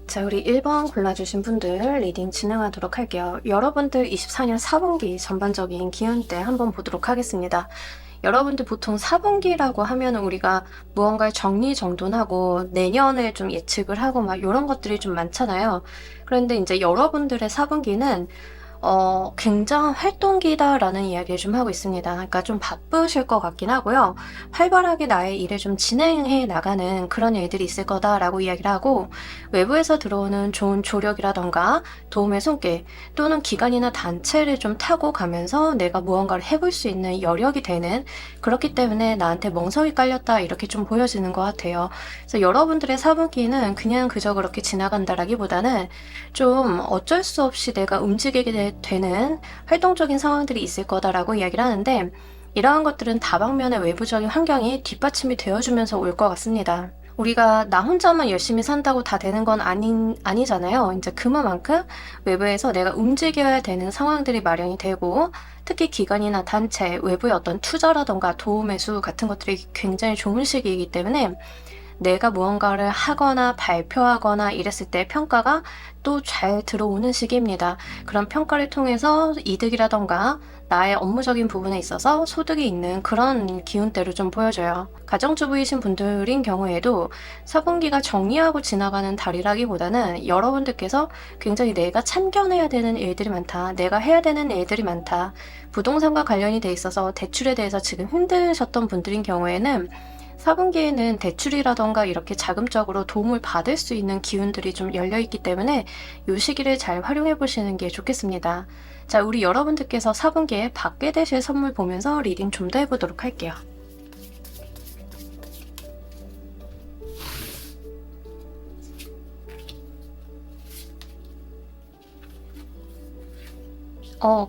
자, 우리 1번 골라주신 분들 리딩 진행하도록 할게요. 여러분들 24년 4분기 전반적인 기운대 한번 보도록 하겠습니다. 여러분들 보통 4분기라고 하면 우리가 무언가를 정리정돈하고 내년을 좀 예측을 하고 막 이런 것들이 좀 많잖아요. 그런데 이제 여러분들의 4분기는 굉장한 활동기다라는 이야기를 좀 하고 있습니다. 그러니까 좀 바쁘실 것 같긴 하고요. 활발하게 나의 일을 좀 진행해 나가는 그런 일들이 있을 거다라고 이야기를 하고, 외부에서 들어오는 좋은 조력이라던가 도움의 손길 또는 기관이나 단체를 좀 타고 가면서 내가 무언가를 해볼 수 있는 여력이 되는, 그렇기 때문에 나한테 멍석이 깔렸다 이렇게 좀 보여지는 것 같아요. 그래서 여러분들의 4분기는 그냥 그저 그렇게 지나간다라기보다는 좀 어쩔 수 없이 내가 움직이게 되는 활동적인 상황들이 있을 거다라고 이야기를 하는데, 이러한 것들은 다방면의 외부적인 환경이 뒷받침이 되어주면서 올 것 같습니다. 우리가 나 혼자만 열심히 산다고 다 되는 건 아니잖아요. 이제 그만큼 외부에서 내가 움직여야 되는 상황들이 마련이 되고, 특히 기관이나 단체, 외부의 어떤 투자라던가 도움의 수 같은 것들이 굉장히 좋은 시기이기 때문에 내가 무언가를 하거나 발표하거나 이랬을 때 평가가 또 잘 들어오는 시기입니다. 그런 평가를 통해서 이득이라던가 나의 업무적인 부분에 있어서 소득이 있는 그런 기운대로 좀 보여져요. 가정주부이신 분들인 경우에도 4분기가 정리하고 지나가는 달이라기보다는 여러분들께서 굉장히 내가 참견해야 되는 일들이 많다, 내가 해야 되는 일들이 많다, 부동산과 관련이 돼 있어서 대출에 대해서 지금 힘드셨던 분들인 경우에는 4분기에는 대출이라던가 이렇게 자금적으로 도움을 받을 수 있는 기운들이 좀 열려있기 때문에 이 시기를 잘 활용해 보시는 게 좋겠습니다. 자, 우리 여러분들께서 4분기에 받게 되실 선물 보면서 리딩 좀 더 해보도록 할게요.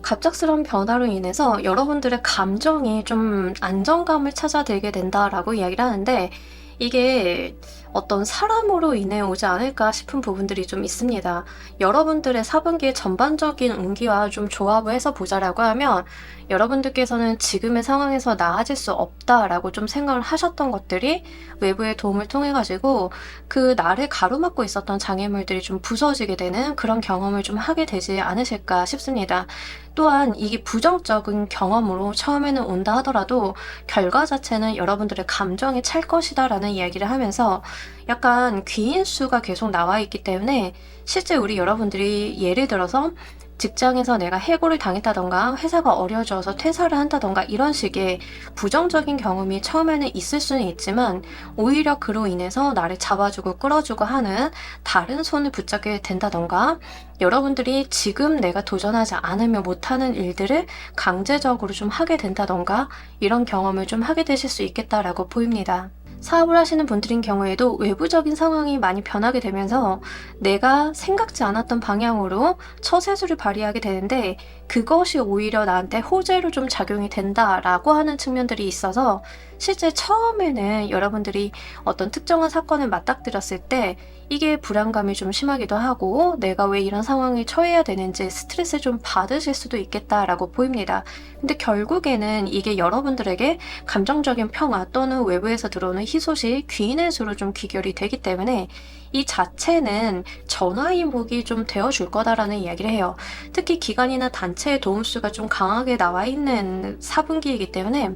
갑작스러운 변화로 인해서 여러분들의 감정이 좀 안정감을 찾아들게 된다라고 이야기를 하는데, 이게 어떤 사람으로 인해 오지 않을까 싶은 부분들이 좀 있습니다. 여러분들의 4분기의 전반적인 운기와 좀 조합을 해서 보자라고 하면 여러분들께서는 지금의 상황에서 나아질 수 없다라고 좀 생각을 하셨던 것들이 외부의 도움을 통해 가지고 그 나를 가로막고 있었던 장애물들이 좀 부서지게 되는 그런 경험을 좀 하게 되지 않으실까 싶습니다. 또한 이게 부정적인 경험으로 처음에는 온다 하더라도 결과 자체는 여러분들의 감정에 찰 것이다라는 이야기를 하면서 약간 귀인수가 계속 나와 있기 때문에 실제 우리 여러분들이 예를 들어서 직장에서 내가 해고를 당했다던가 회사가 어려워져서 퇴사를 한다던가 이런 식의 부정적인 경험이 처음에는 있을 수는 있지만 오히려 그로 인해서 나를 잡아주고 끌어주고 하는 다른 손을 붙잡게 된다던가 여러분들이 지금 내가 도전하지 않으면 못하는 일들을 강제적으로 좀 하게 된다던가 이런 경험을 좀 하게 되실 수 있겠다라고 보입니다. 사업을 하시는 분들인 경우에도 외부적인 상황이 많이 변하게 되면서 내가 생각지 않았던 방향으로 처세술을 발휘하게 되는데 그것이 오히려 나한테 호재로 좀 작용이 된다라고 하는 측면들이 있어서 실제 처음에는 여러분들이 어떤 특정한 사건을 맞닥뜨렸을 때 이게 불안감이 좀 심하기도 하고 내가 왜 이런 상황에 처해야 되는지 스트레스를 좀 받으실 수도 있겠다라고 보입니다. 근데 결국에는 이게 여러분들에게 감정적인 평화 또는 외부에서 들어오는 희소식, 귀인의 수로 좀 귀결이 되기 때문에 이 자체는 전화위복이 좀 되어줄 거다라는 이야기를 해요. 특히 기관이나 단체의 도움수가 좀 강하게 나와 있는 4분기이기 때문에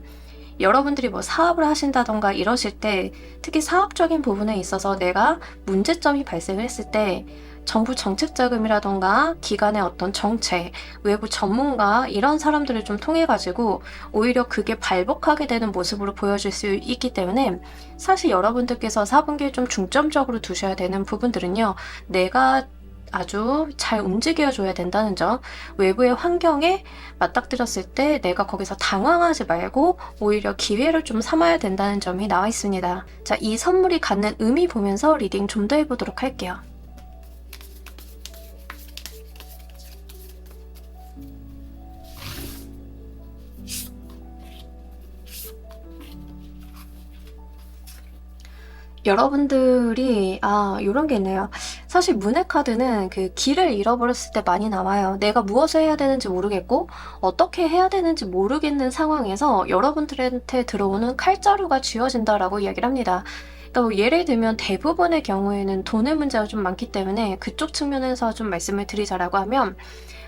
여러분들이 뭐 사업을 하신다던가 이러실 때 특히 사업적인 부분에 있어서 내가 문제점이 발생을 했을 때 정부 정책 자금이라던가 기관의 어떤 정책, 외부 전문가 이런 사람들을 좀 통해 가지고 오히려 그게 발복하게 되는 모습으로 보여질 수 있기 때문에 사실 여러분들께서 4분기에 좀 중점적으로 두셔야 되는 부분들은요. 내가 아주 잘 움직여줘야 된다는 점, 외부의 환경에 맞닥뜨렸을 때 내가 거기서 당황하지 말고 오히려 기회를 좀 삼아야 된다는 점이 나와 있습니다. 자, 이 선물이 갖는 의미 보면서 리딩 좀 더 해보도록 할게요. 여러분들이 요런 게 있네요. 사실 문의 카드는 그 길을 잃어버렸을 때 많이 나와요. 내가 무엇을 해야 되는지 모르겠고 어떻게 해야 되는지 모르겠는 상황에서 여러분들한테 들어오는 칼자루가 쥐어진다라고 이야기를 합니다. 그러니까 뭐 예를 들면 대부분의 경우에는 돈의 문제가 좀 많기 때문에 그쪽 측면에서 좀 말씀을 드리자라고 하면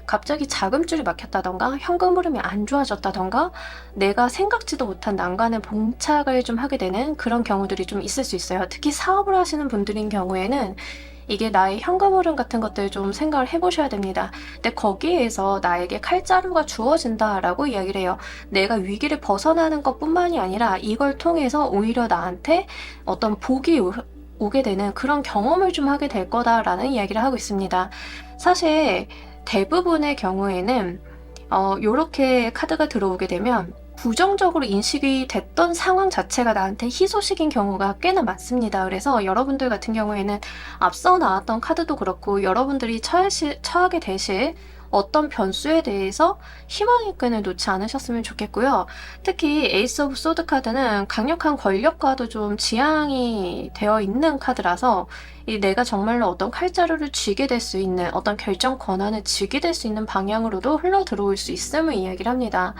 갑자기 자금줄이 막혔다던가 현금 흐름이 안 좋아졌다던가 내가 생각지도 못한 난관에 봉착을 좀 하게 되는 그런 경우들이 좀 있을 수 있어요. 특히 사업을 하시는 분들인 경우에는 이게 나의 현금 흐름 같은 것들 좀 생각을 해보셔야 됩니다. 근데 거기에서 나에게 칼자루가 주어진다라고 이야기를 해요. 내가 위기를 벗어나는 것뿐만이 아니라 이걸 통해서 오히려 나한테 어떤 복이 오게 되는 그런 경험을 좀 하게 될 거다라는 이야기를 하고 있습니다. 사실 대부분의 경우에는 요렇게 카드가 들어오게 되면 부정적으로 인식이 됐던 상황 자체가 나한테 희소식인 경우가 꽤나 많습니다. 그래서 여러분들 같은 경우에는 앞서 나왔던 카드도 그렇고 여러분들이 처하게 되실 어떤 변수에 대해서 희망의 끈을 놓지 않으셨으면 좋겠고요. 특히 에이스 오브 소드 카드는 강력한 권력과도 좀 지향이 되어 있는 카드라서 내가 정말로 어떤 칼자루를 쥐게 될 수 있는 어떤 결정 권한을 쥐게 될 수 있는 방향으로도 흘러 들어올 수 있음을 이야기를 합니다.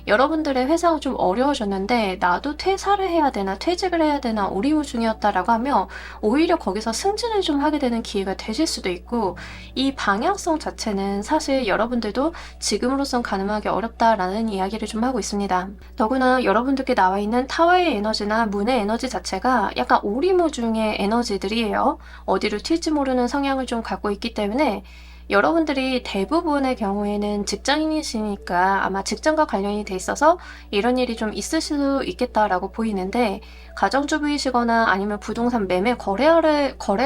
여러분들의 회사가 좀 어려워졌는데 나도 퇴사를 해야 되나 퇴직을 해야 되나 오리무중이었다라고 하면 오히려 거기서 승진을 좀 하게 되는 기회가 되실 수도 있고 이 방향성 자체는 사실 여러분들도 지금으로선 가늠하기 어렵다라는 이야기를 좀 하고 있습니다. 더구나 여러분들께 나와 있는 타워의 에너지나 문의 에너지 자체가 약간 오리무중의 에너지들이에요. 어디로 튈지 모르는 성향을 좀 갖고 있기 때문에 여러분들이 대부분의 경우에는 직장인이시니까 아마 직장과 관련이 돼 있어서 이런 일이 좀 있을 수 있겠다라고 보이는데 가정주부이시거나 아니면 부동산 매매 거래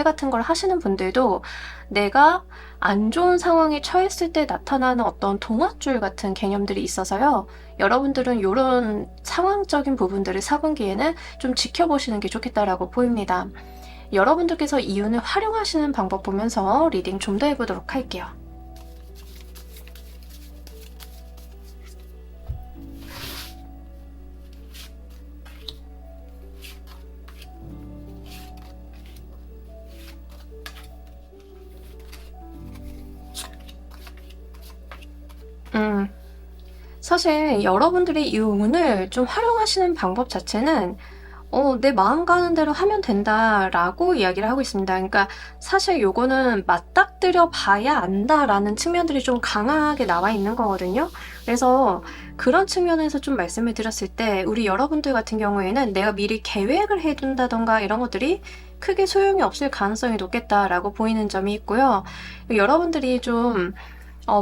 같은 걸 하시는 분들도 내가 안 좋은 상황에 처했을 때 나타나는 어떤 동화줄 같은 개념들이 있어서요. 여러분들은 이런 상황적인 부분들을 4분기에는 좀 지켜보시는 게 좋겠다라고 보입니다. 여러분들께서 이윤을 활용하시는 방법 보면서 리딩 좀 더 해보도록 할게요. 음, 사실 여러분들이 이 운을 좀 활용하시는 방법 자체는 내 마음 가는 대로 하면 된다라고 이야기를 하고 있습니다. 그러니까 사실 요거는 맞닥뜨려 봐야 안다라는 측면들이 좀 강하게 나와 있는 거거든요. 그래서 그런 측면에서 좀 말씀을 드렸을 때 우리 여러분들 같은 경우에는 내가 미리 계획을 해둔다던가 이런 것들이 크게 소용이 없을 가능성이 높겠다라고 보이는 점이 있고요. 여러분들이 좀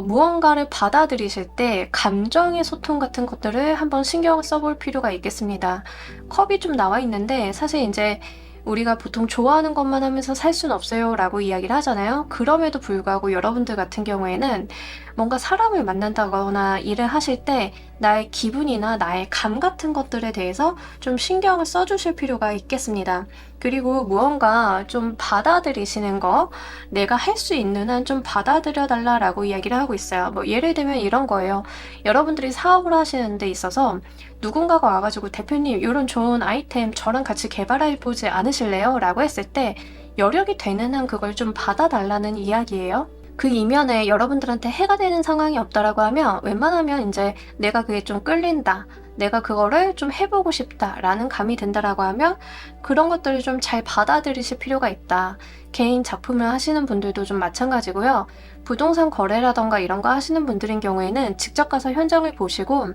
무언가를 받아들이실 때 감정의 소통 같은 것들을 한번 신경을 써볼 필요가 있겠습니다. 컵이 좀 나와 있는데 사실 이제 우리가 보통 좋아하는 것만 하면서 살 수는 없어요 라고 이야기를 하잖아요. 그럼에도 불구하고 여러분들 같은 경우에는 뭔가 사람을 만난다거나 일을 하실 때 나의 기분이나 나의 감 같은 것들에 대해서 좀 신경을 써주실 필요가 있겠습니다. 그리고 무언가 좀 받아들이시는 거, 내가 할 수 있는 한 좀 받아들여 달라라고 이야기를 하고 있어요. 뭐 예를 들면 이런 거예요. 여러분들이 사업을 하시는 데 있어서 누군가가 와가지고 대표님 이런 좋은 아이템 저랑 같이 개발해 보지 않으실래요? 라고 했을 때 여력이 되는 한 그걸 좀 받아달라는 이야기예요. 그 이면에 여러분들한테 해가 되는 상황이 없다라고 하면 웬만하면 이제 내가 그게 좀 끌린다. 내가 그거를 좀 해보고 싶다라는 감이 든다라고 하면 그런 것들을 좀 잘 받아들이실 필요가 있다. 개인 작품을 하시는 분들도 좀 마찬가지고요. 부동산 거래라던가 이런 거 하시는 분들인 경우에는 직접 가서 현장을 보시고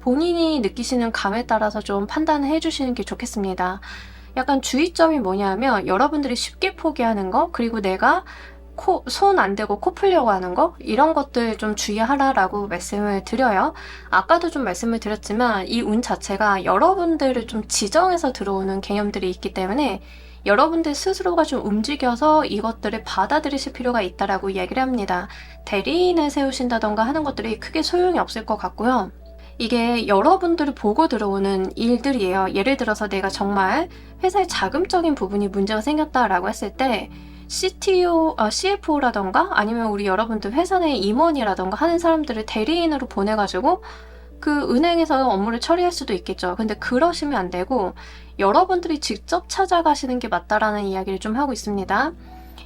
본인이 느끼시는 감에 따라서 좀 판단을 해주시는 게 좋겠습니다. 약간 주의점이 뭐냐면 여러분들이 쉽게 포기하는 거, 그리고 내가 손 안 대고 코 풀려고 하는 거, 이런 것들 좀 주의하라라고 말씀을 드려요. 아까도 좀 말씀을 드렸지만 이 운 자체가 여러분들을 좀 지정해서 들어오는 개념들이 있기 때문에 여러분들 스스로가 좀 움직여서 이것들을 받아들이실 필요가 있다라고 이야기를 합니다. 대리인을 세우신다던가 하는 것들이 크게 소용이 없을 것 같고요. 이게 여러분들을 보고 들어오는 일들이에요. 예를 들어서 내가 정말 회사의 자금적인 부분이 문제가 생겼다라고 했을 때 CTO, CFO라던가 아니면 우리 여러분들 회사 내 임원이라던가 하는 사람들을 대리인으로 보내가지고 그 은행에서 업무를 처리할 수도 있겠죠. 근데 그러시면 안 되고 여러분들이 직접 찾아가시는 게 맞다라는 이야기를 좀 하고 있습니다.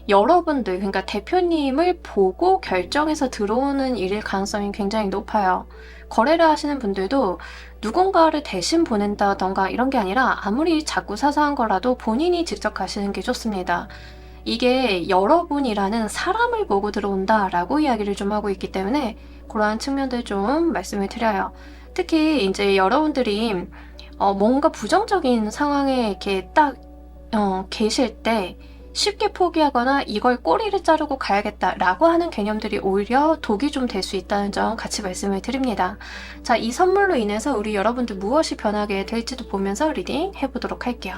여러분들, 그러니까 대표님을 보고 결정해서 들어오는 일일 가능성이 굉장히 높아요. 거래를 하시는 분들도 누군가를 대신 보낸다던가 이런 게 아니라 아무리 작고 사소한 거라도 본인이 직접 가시는 게 좋습니다. 이게 여러분이라는 사람을 보고 들어온다라고 이야기를 좀 하고 있기 때문에 그러한 측면들 좀 말씀을 드려요. 특히 이제 여러분들이 뭔가 부정적인 상황에 이렇게 딱 계실 때 쉽게 포기하거나 이걸 꼬리를 자르고 가야겠다라고 하는 개념들이 오히려 독이 좀 될 수 있다는 점 같이 말씀을 드립니다. 자, 이 선물로 인해서 우리 여러분들 무엇이 변하게 될지도 보면서 리딩 해보도록 할게요.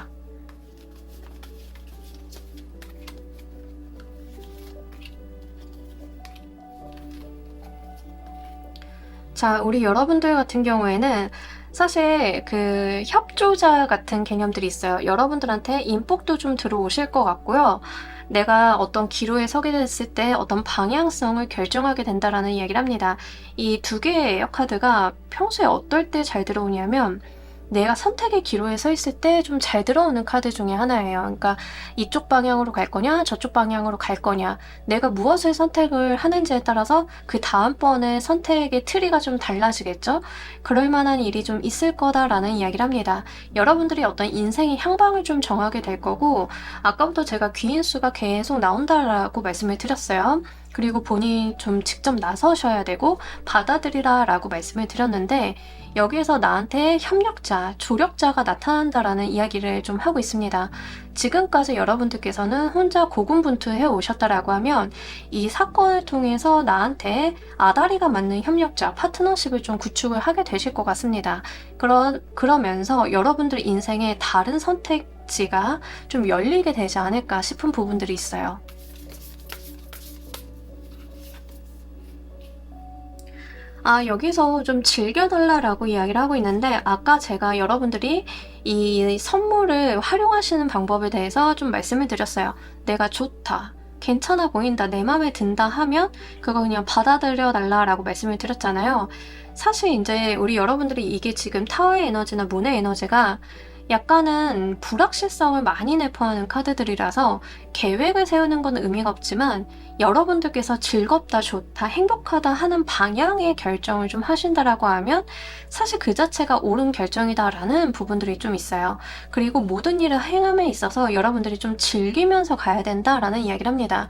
자, 우리 여러분들 같은 경우에는 사실 그 협조자 같은 개념들이 있어요. 여러분들한테 인복도 좀 들어오실 것 같고요. 내가 어떤 기로에 서게 됐을 때 어떤 방향성을 결정하게 된다라는 이야기를 합니다. 이 두 개의 카드가 평소에 어떨 때 잘 들어오냐면 내가 선택의 기로에 서 있을 때 좀 잘 들어오는 카드 중에 하나예요. 그러니까 이쪽 방향으로 갈 거냐, 저쪽 방향으로 갈 거냐, 내가 무엇을 선택을 하는지에 따라서 그 다음번에 선택의 트리가 좀 달라지겠죠? 그럴 만한 일이 좀 있을 거다라는 이야기를 합니다. 여러분들이 어떤 인생의 향방을 좀 정하게 될 거고, 아까부터 제가 귀인수가 계속 나온다라고 말씀을 드렸어요. 그리고 본인이 좀 직접 나서셔야 되고 받아들이라 라고 말씀을 드렸는데 여기에서 나한테 협력자, 조력자가 나타난다라는 이야기를 좀 하고 있습니다. 지금까지 여러분들께서는 혼자 고군분투해 오셨다라고 하면 이 사건을 통해서 나한테 아다리가 맞는 협력자, 파트너십을 좀 구축을 하게 되실 것 같습니다. 그러면서 여러분들 인생의 다른 선택지가 좀 열리게 되지 않을까 싶은 부분들이 있어요. 여기서 좀 즐겨달라라고 이야기를 하고 있는데 아까 제가 여러분들이 이 선물을 활용하시는 방법에 대해서 좀 말씀을 드렸어요. 내가 좋다, 괜찮아 보인다, 내 마음에 든다 하면 그거 그냥 받아들여 달라라고 말씀을 드렸잖아요. 사실 이제 우리 여러분들이 이게 지금 타워의 에너지나 문의 에너지가 약간은 불확실성을 많이 내포하는 카드들이라서 계획을 세우는 건 의미가 없지만 여러분들께서 즐겁다, 좋다, 행복하다 하는 방향의 결정을 좀 하신다라고 하면 사실 그 자체가 옳은 결정이다라는 부분들이 좀 있어요. 그리고 모든 일을 행함에 있어서 여러분들이 좀 즐기면서 가야 된다라는 이야기를 합니다.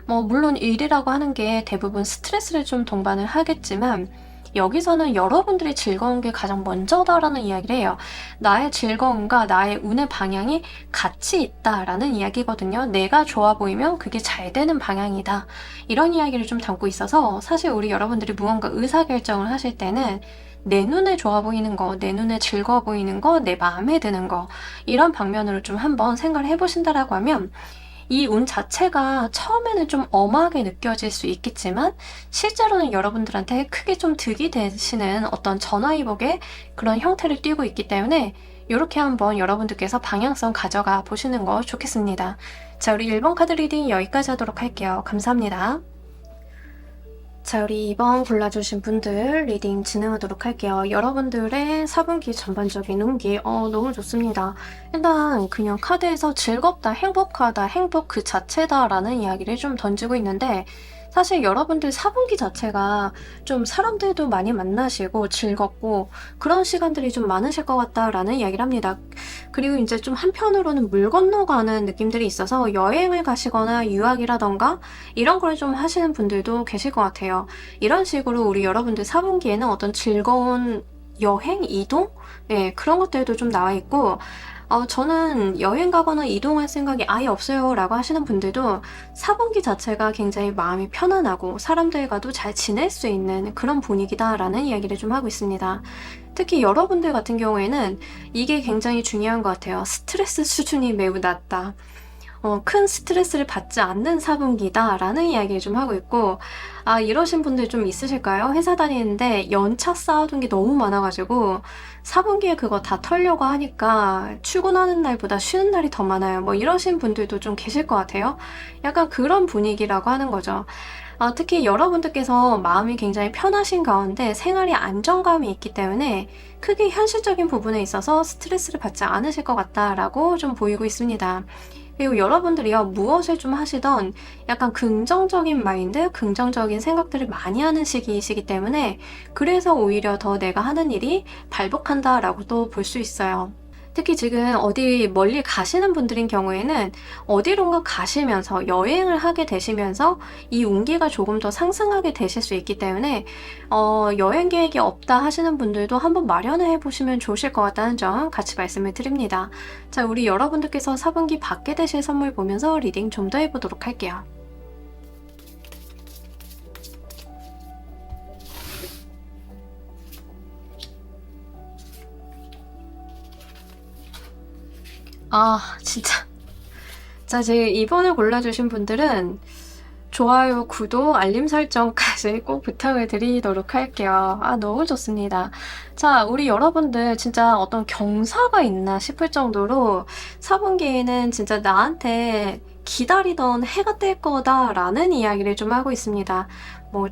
물론 일이라고 하는 게 대부분 스트레스를 좀 동반을 하겠지만 여기서는 여러분들이 즐거운 게 가장 먼저다라는 이야기를 해요. 나의 즐거움과 나의 운의 방향이 같이 있다라는 이야기거든요. 내가 좋아 보이면 그게 잘 되는 방향이다. 이런 이야기를 좀 담고 있어서 사실 우리 여러분들이 무언가 의사결정을 하실 때는 내 눈에 좋아 보이는 거, 내 눈에 즐거워 보이는 거, 내 마음에 드는 거 이런 방면으로 좀 한번 생각을 해보신다라고 하면 이 운 자체가 처음에는 좀 엄하게 느껴질 수 있겠지만 실제로는 여러분들한테 크게 좀 득이 되시는 어떤 전화위복의 그런 형태를 띠고 있기 때문에 이렇게 한번 여러분들께서 방향성 가져가 보시는 거 좋겠습니다. 자, 우리 1번 카드 리딩 여기까지 하도록 할게요. 감사합니다. 자, 우리 2번 골라주신 분들 리딩 진행하도록 할게요. 여러분들의 4분기 전반적인 운기 너무 좋습니다. 일단 그냥 카드에서 즐겁다, 행복하다, 행복 그 자체다 라는 이야기를 좀 던지고 있는데 사실 여러분들 4분기 자체가 좀 사람들도 많이 만나시고 즐겁고 그런 시간들이 좀 많으실 것 같다라는 이야기를 합니다. 그리고 이제 좀 한편으로는 물 건너가는 느낌들이 있어서 여행을 가시거나 유학이라던가 이런 걸 좀 하시는 분들도 계실 것 같아요. 이런 식으로 우리 여러분들 4분기에는 어떤 즐거운 여행, 이동? 네, 그런 것들도 좀 나와 있고 저는 여행 가거나 이동할 생각이 아예 없어요 라고 하시는 분들도 4분기 자체가 굉장히 마음이 편안하고 사람들과도 잘 지낼 수 있는 그런 분위기다 라는 이야기를 좀 하고 있습니다. 특히 여러분들 같은 경우에는 이게 굉장히 중요한 것 같아요. 스트레스 수준이 매우 낮다. 큰 스트레스를 받지 않는 4분기다 라는 이야기를 좀 하고 있고 이러신 분들 좀 있으실까요? 회사 다니는데 연차 쌓아둔 게 너무 많아가지고 4분기에 그거 다 털려고 하니까 출근하는 날보다 쉬는 날이 더 많아요. 이러신 분들도 좀 계실 것 같아요. 약간 그런 분위기라고 하는 거죠. 특히 여러분들께서 마음이 굉장히 편하신 가운데 생활에 안정감이 있기 때문에 크게 현실적인 부분에 있어서 스트레스를 받지 않으실 것 같다라고 좀 보이고 있습니다. 그리고 여러분들이요, 무엇을 좀 하시던 약간 긍정적인 마인드, 긍정적인 생각들을 많이 하는 시기이시기 때문에 그래서 오히려 더 내가 하는 일이 발복한다라고도 볼 수 있어요. 특히 지금 어디 멀리 가시는 분들인 경우에는 어디론가 가시면서 여행을 하게 되시면서 이 운기가 조금 더 상승하게 되실 수 있기 때문에 여행 계획이 없다 하시는 분들도 한번 마련을 해보시면 좋으실 것 같다는 점 같이 말씀을 드립니다. 자, 우리 여러분들께서 4분기 받게 되실 선물 보면서 리딩 좀 더 해보도록 할게요. 진짜. 자, 지금 2번을 골라주신 분들은 좋아요, 구독, 알림 설정까지 꼭 부탁을 드리도록 할게요. 너무 좋습니다. 자, 우리 여러분들 진짜 어떤 경사가 있나 싶을 정도로 4분기에는 진짜 나한테 기다리던 해가 뜰 거다라는 이야기를 좀 하고 있습니다.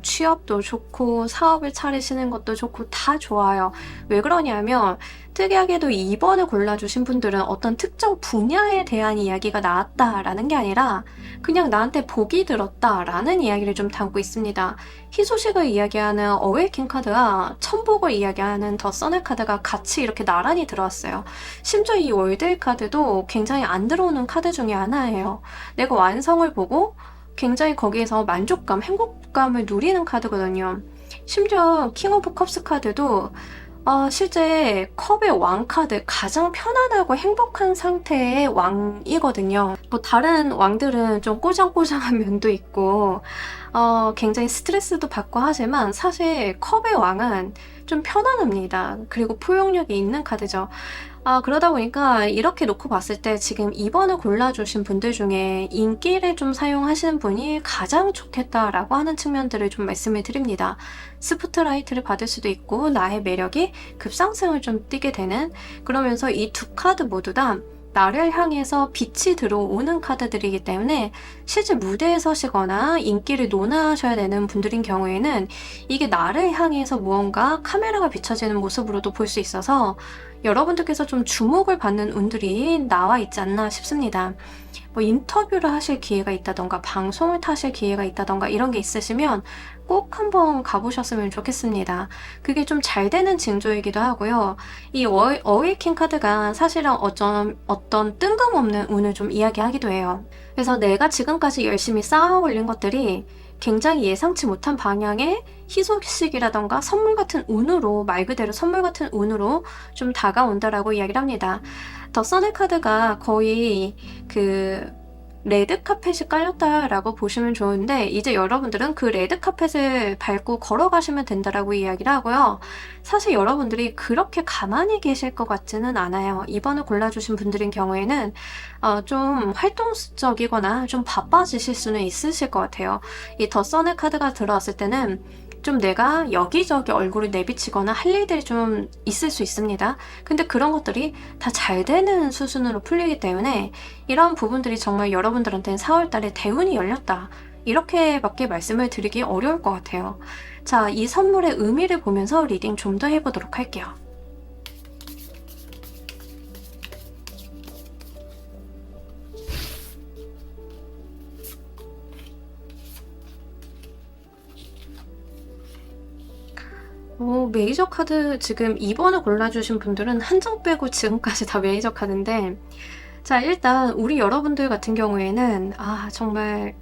취업도 좋고 사업을 차리시는 것도 좋고 다 좋아요. 왜 그러냐면 특이하게도 2번을 골라주신 분들은 어떤 특정 분야에 대한 이야기가 나왔다라는 게 아니라 그냥 나한테 복이 들었다라는 이야기를 좀 담고 있습니다. 희소식을 이야기하는 어웨이킹 카드와 천복을 이야기하는 더 써넬 카드가 같이 이렇게 나란히 들어왔어요. 심지어 이 월드 카드도 굉장히 안 들어오는 카드 중에 하나예요. 내가 완성을 보고 굉장히 거기에서 만족감, 행복감을 누리는 카드거든요. 심지어 킹 오브 컵스 카드도 실제 컵의 왕 카드, 가장 편안하고 행복한 상태의 왕이거든요. 다른 왕들은 좀 꼬장꼬장한 면도 있고 굉장히 스트레스도 받고 하지만 사실 컵의 왕은 좀 편안합니다. 그리고 포용력이 있는 카드죠. 그러다 보니까 이렇게 놓고 봤을 때 지금 2번을 골라주신 분들 중에 인기를 좀 사용하시는 분이 가장 좋겠다라고 하는 측면들을 좀 말씀을 드립니다. 스포트라이트를 받을 수도 있고 나의 매력이 급상승을 좀 띠게 되는, 그러면서 이 두 카드 모두 다 나를 향해서 빛이 들어오는 카드들이기 때문에 실제 무대에 서시거나 인기를 논하셔야 되는 분들인 경우에는 이게 나를 향해서 무언가 카메라가 비춰지는 모습으로도 볼 수 있어서 여러분들께서 좀 주목을 받는 운들이 나와 있지 않나 싶습니다. 뭐 인터뷰를 하실 기회가 있다던가 방송을 타실 기회가 있다던가 이런 게 있으시면 꼭 한번 가보셨으면 좋겠습니다. 그게 좀 잘 되는 징조이기도 하고요. 이 어웨이킹 카드가 사실은 어떤 뜬금없는 운을 좀 이야기하기도 해요. 그래서 내가 지금까지 열심히 쌓아 올린 것들이 굉장히 예상치 못한 방향의 희소식이라던가 선물 같은 운으로, 말 그대로 선물 같은 운으로 좀 다가온다라고 이야기를 합니다. 더 선의 카드가 거의 그 레드 카펫이 깔렸다라고 보시면 좋은데, 이제 여러분들은 그 레드 카펫을 밟고 걸어가시면 된다라고 이야기를 하고요. 사실 여러분들이 그렇게 가만히 계실 것 같지는 않아요. 이번을 골라주신 분들인 경우에는 좀 활동적이거나 좀 바빠지실 수는 있으실 것 같아요. 이 더 선의 카드가 들어왔을 때는 좀 내가 여기저기 얼굴을 내비치거나 할 일들이 좀 있을 수 있습니다. 근데 그런 것들이 다 잘 되는 수순으로 풀리기 때문에 이런 부분들이 정말 여러분들한테는 4월달에 대운이 열렸다, 이렇게밖에 말씀을 드리기 어려울 것 같아요. 자, 이 선물의 의미를 보면서 리딩 좀 더 해보도록 할게요. 메이저 카드 지금 2번을 골라주신 분들은 한 장 빼고 지금까지 다 메이저 카드인데, 자, 일단 우리 여러분들 같은 경우에는 정말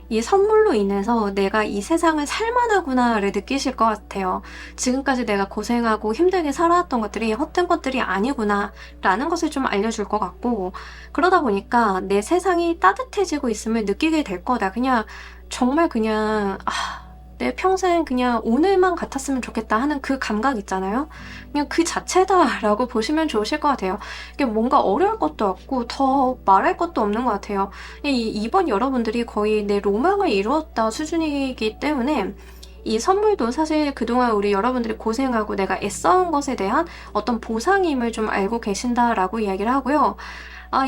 이 선물로 인해서 내가 이 세상을 살만하구나를 느끼실 것 같아요. 지금까지 내가 고생하고 힘들게 살아왔던 것들이 헛된 것들이 아니구나 라는 것을 좀 알려줄 것 같고, 그러다 보니까 내 세상이 따뜻해지고 있음을 느끼게 될 거다. 그냥 정말 그냥 내 평생 그냥 오늘만 같았으면 좋겠다 하는 그 감각 있잖아요. 그냥 그 자체다라고 보시면 좋으실 것 같아요. 이게 뭔가 어려울 것도 없고 더 말할 것도 없는 것 같아요. 이번 여러분들이 거의 내 로망을 이루었다 수준이기 때문에 이 선물도 사실 그동안 우리 여러분들이 고생하고 내가 애써온 것에 대한 어떤 보상임을 좀 알고 계신다라고 이야기를 하고요.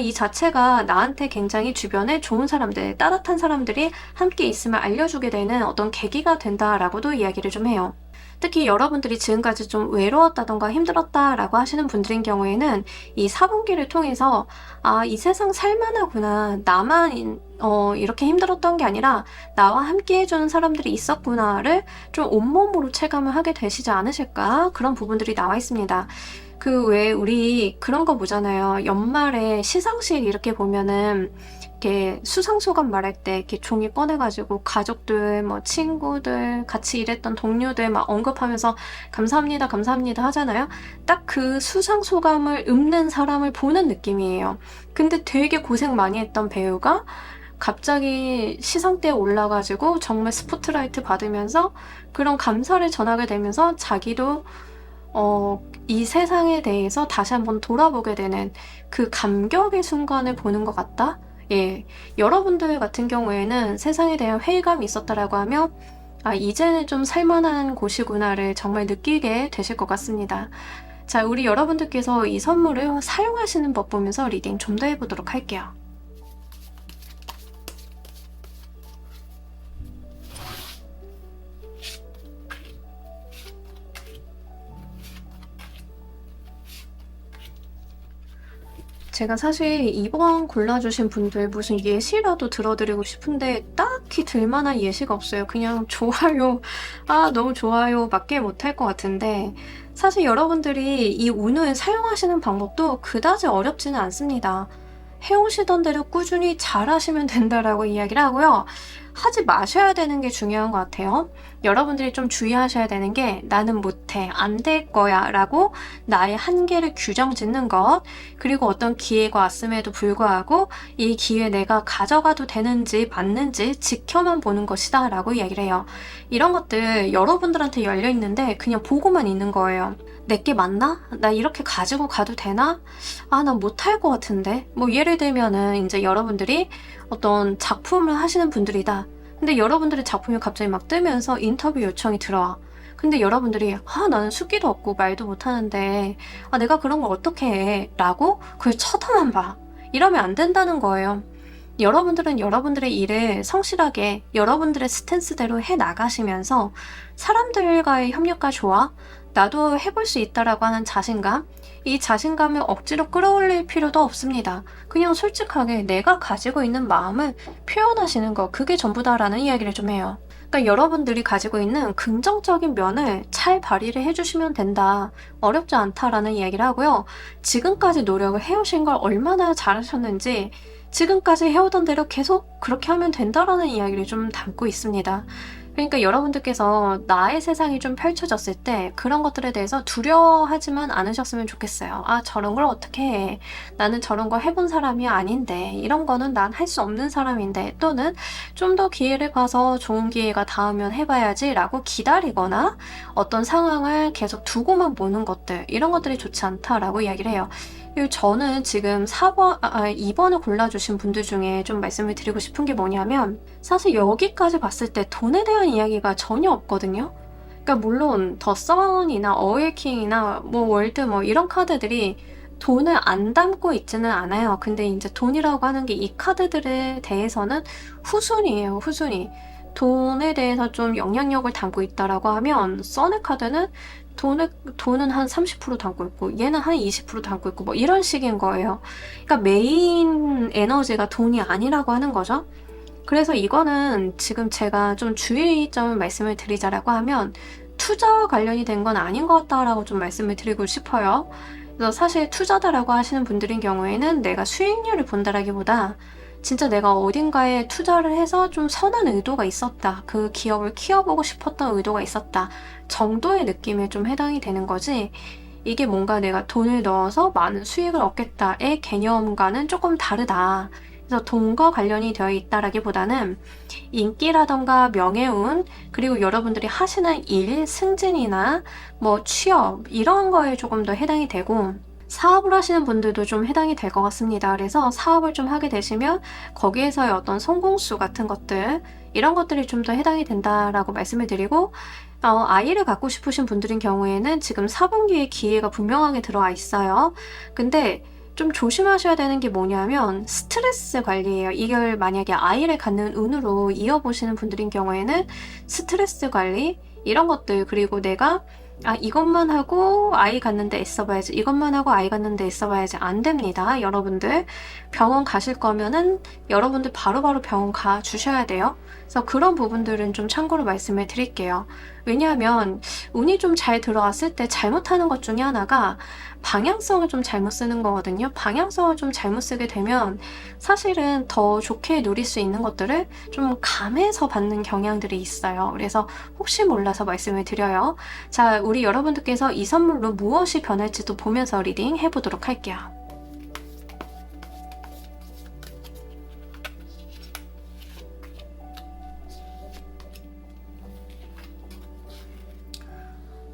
이 자체가 나한테 굉장히 주변에 좋은 사람들, 따뜻한 사람들이 함께 있음을 알려주게 되는 어떤 계기가 된다라고도 이야기를 좀 해요. 특히 여러분들이 지금까지 좀 외로웠다던가 힘들었다라고 하시는 분들인 경우에는 이 4분기를 통해서 이 세상 살만하구나, 나만 이렇게 힘들었던 게 아니라 나와 함께 해주는 사람들이 있었구나를 좀 온몸으로 체감을 하게 되시지 않으실까, 그런 부분들이 나와 있습니다. 그 왜 우리 그런 거 보잖아요. 연말에 시상식 이렇게 보면은 이렇게 수상소감 말할 때 이렇게 종이 꺼내가지고 가족들, 뭐 친구들, 같이 일했던 동료들 막 언급하면서 감사합니다, 감사합니다 하잖아요. 딱 그 수상소감을 읊는 사람을 보는 느낌이에요. 근데 되게 고생 많이 했던 배우가 갑자기 시상대에 올라가지고 정말 스포트라이트 받으면서 그런 감사를 전하게 되면서 자기도 이 세상에 대해서 다시 한번 돌아보게 되는 그 감격의 순간을 보는 것 같다? 예. 여러분들 같은 경우에는 세상에 대한 회의감이 있었다라고 하면 이제는 좀 살만한 곳이구나를 정말 느끼게 되실 것 같습니다. 자, 우리 여러분들께서 이 선물을 사용하시는 법 보면서 리딩 좀 더 해보도록 할게요. 제가 사실 이번 골라주신 분들 무슨 예시라도 들어드리고 싶은데 딱히 들만한 예시가 없어요. 그냥 좋아요, 너무 좋아요 밖에 못할 것 같은데, 사실 여러분들이 이 운을 사용하시는 방법도 그다지 어렵지는 않습니다. 해오시던 대로 꾸준히 잘 하시면 된다라고 이야기를 하고요. 하지 마셔야 되는 게 중요한 것 같아요. 여러분들이 좀 주의하셔야 되는 게 나는 못해, 안 될 거야 라고 나의 한계를 규정 짓는 것, 그리고 어떤 기회가 왔음에도 불구하고 이 기회 내가 가져가도 되는지 맞는지 지켜만 보는 것이다 라고 이야기를 해요. 이런 것들 여러분들한테 열려 있는데 그냥 보고만 있는 거예요. 내게 맞나? 나 이렇게 가지고 가도 되나? 나 못할 것 같은데? 뭐 예를 들면은 이제 여러분들이 어떤 작품을 하시는 분들이다. 근데 여러분들의 작품이 갑자기 막 뜨면서 인터뷰 요청이 들어와. 근데 여러분들이 나는 숫기도 없고 말도 못하는데 내가 그런 걸 어떻게 해? 라고 그걸 쳐다만 봐. 이러면 안 된다는 거예요. 여러분들은 여러분들의 일을 성실하게 여러분들의 스탠스대로 해 나가시면서 사람들과의 협력과 조화, 나도 해볼 수 있다라고 하는 자신감, 이 자신감을 억지로 끌어올릴 필요도 없습니다. 그냥 솔직하게 내가 가지고 있는 마음을 표현하시는 거, 그게 전부다라는 이야기를 좀 해요. 그러니까 여러분들이 가지고 있는 긍정적인 면을 잘 발휘를 해주시면 된다. 어렵지 않다라는 이야기를 하고요. 지금까지 노력을 해오신 걸 얼마나 잘하셨는지 지금까지 해오던 대로 계속 그렇게 하면 된다라는 이야기를 좀 담고 있습니다. 그러니까 여러분들께서 나의 세상이 좀 펼쳐졌을 때 그런 것들에 대해서 두려워하지만 않으셨으면 좋겠어요. 아, 저런 걸 어떻게 해? 나는 저런 거 해본 사람이 아닌데, 이런 거는 난 할 수 없는 사람인데, 또는 좀 더 기회를 봐서 좋은 기회가 닿으면 해봐야지 라고 기다리거나 어떤 상황을 계속 두고만 보는 것들, 이런 것들이 좋지 않다라고 이야기를 해요. 그리고 저는 지금 2번을 골라주신 분들 중에 좀 말씀을 드리고 싶은 게 뭐냐면, 사실 여기까지 봤을 때 돈에 대한 이야기가 전혀 없거든요. 그러니까 물론 더 선이나 어웨이킹이나 뭐 월드 뭐 이런 카드들이 돈을 안 담고 있지는 않아요. 근데 이제 돈이라고 하는 게 이 카드들에 대해서는 후순위예요, 후순위. 돈에 대해서 좀 영향력을 담고 있다라고 하면 선의 카드는 돈은 한 30% 담고 있고 얘는 한 20% 담고 있고 뭐 이런 식인 거예요. 그러니까 메인 에너지가 돈이 아니라고 하는 거죠. 그래서 이거는 지금 제가 좀 주의점을 말씀을 드리자라고 하면 투자와 관련이 된 건 아닌 것 같다라고 좀 말씀을 드리고 싶어요. 그래서 사실 투자다라고 하시는 분들인 경우에는 내가 수익률을 본다라기보다 진짜 내가 어딘가에 투자를 해서 좀 선한 의도가 있었다. 그 기업을 키워보고 싶었던 의도가 있었다. 정도의 느낌에 좀 해당이 되는 거지. 이게 뭔가 내가 돈을 넣어서 많은 수익을 얻겠다의 개념과는 조금 다르다. 그래서 돈과 관련이 되어 있다라기보다는 인기라던가 명예운, 그리고 여러분들이 하시는 일, 승진이나 뭐 취업 이런 거에 조금 더 해당이 되고, 사업을 하시는 분들도 좀 해당이 될 것 같습니다. 그래서 사업을 좀 하게 되시면 거기에서의 어떤 성공수 같은 것들, 이런 것들이 좀 더 해당이 된다라고 말씀을 드리고, 아이를 갖고 싶으신 분들인 경우에는 지금 4분기에 기회가 분명하게 들어와 있어요. 근데 좀 조심하셔야 되는 게 뭐냐면 스트레스 관리예요. 이걸 만약에 아이를 갖는 운으로 이어보시는 분들인 경우에는 스트레스 관리, 이런 것들, 그리고 내가 이것만 하고 아이 갖는데 애써봐야지, 이것만 하고 아이 갖는데 애써봐야지, 안 됩니다. 여러분들 병원 가실 거면은 여러분들 바로바로 병원 가 주셔야 돼요. 그래서 그런 부분들은 좀 참고로 말씀을 드릴게요. 왜냐하면 운이 좀 잘 들어왔을 때 잘못하는 것 중에 하나가 방향성을 좀 잘못 쓰는 거거든요. 방향성을 좀 잘못 쓰게 되면 사실은 더 좋게 누릴 수 있는 것들을 좀 감해서 받는 경향들이 있어요. 그래서 혹시 몰라서 말씀을 드려요. 자, 우리 여러분들께서 이 선물로 무엇이 변할지도 보면서 리딩 해보도록 할게요.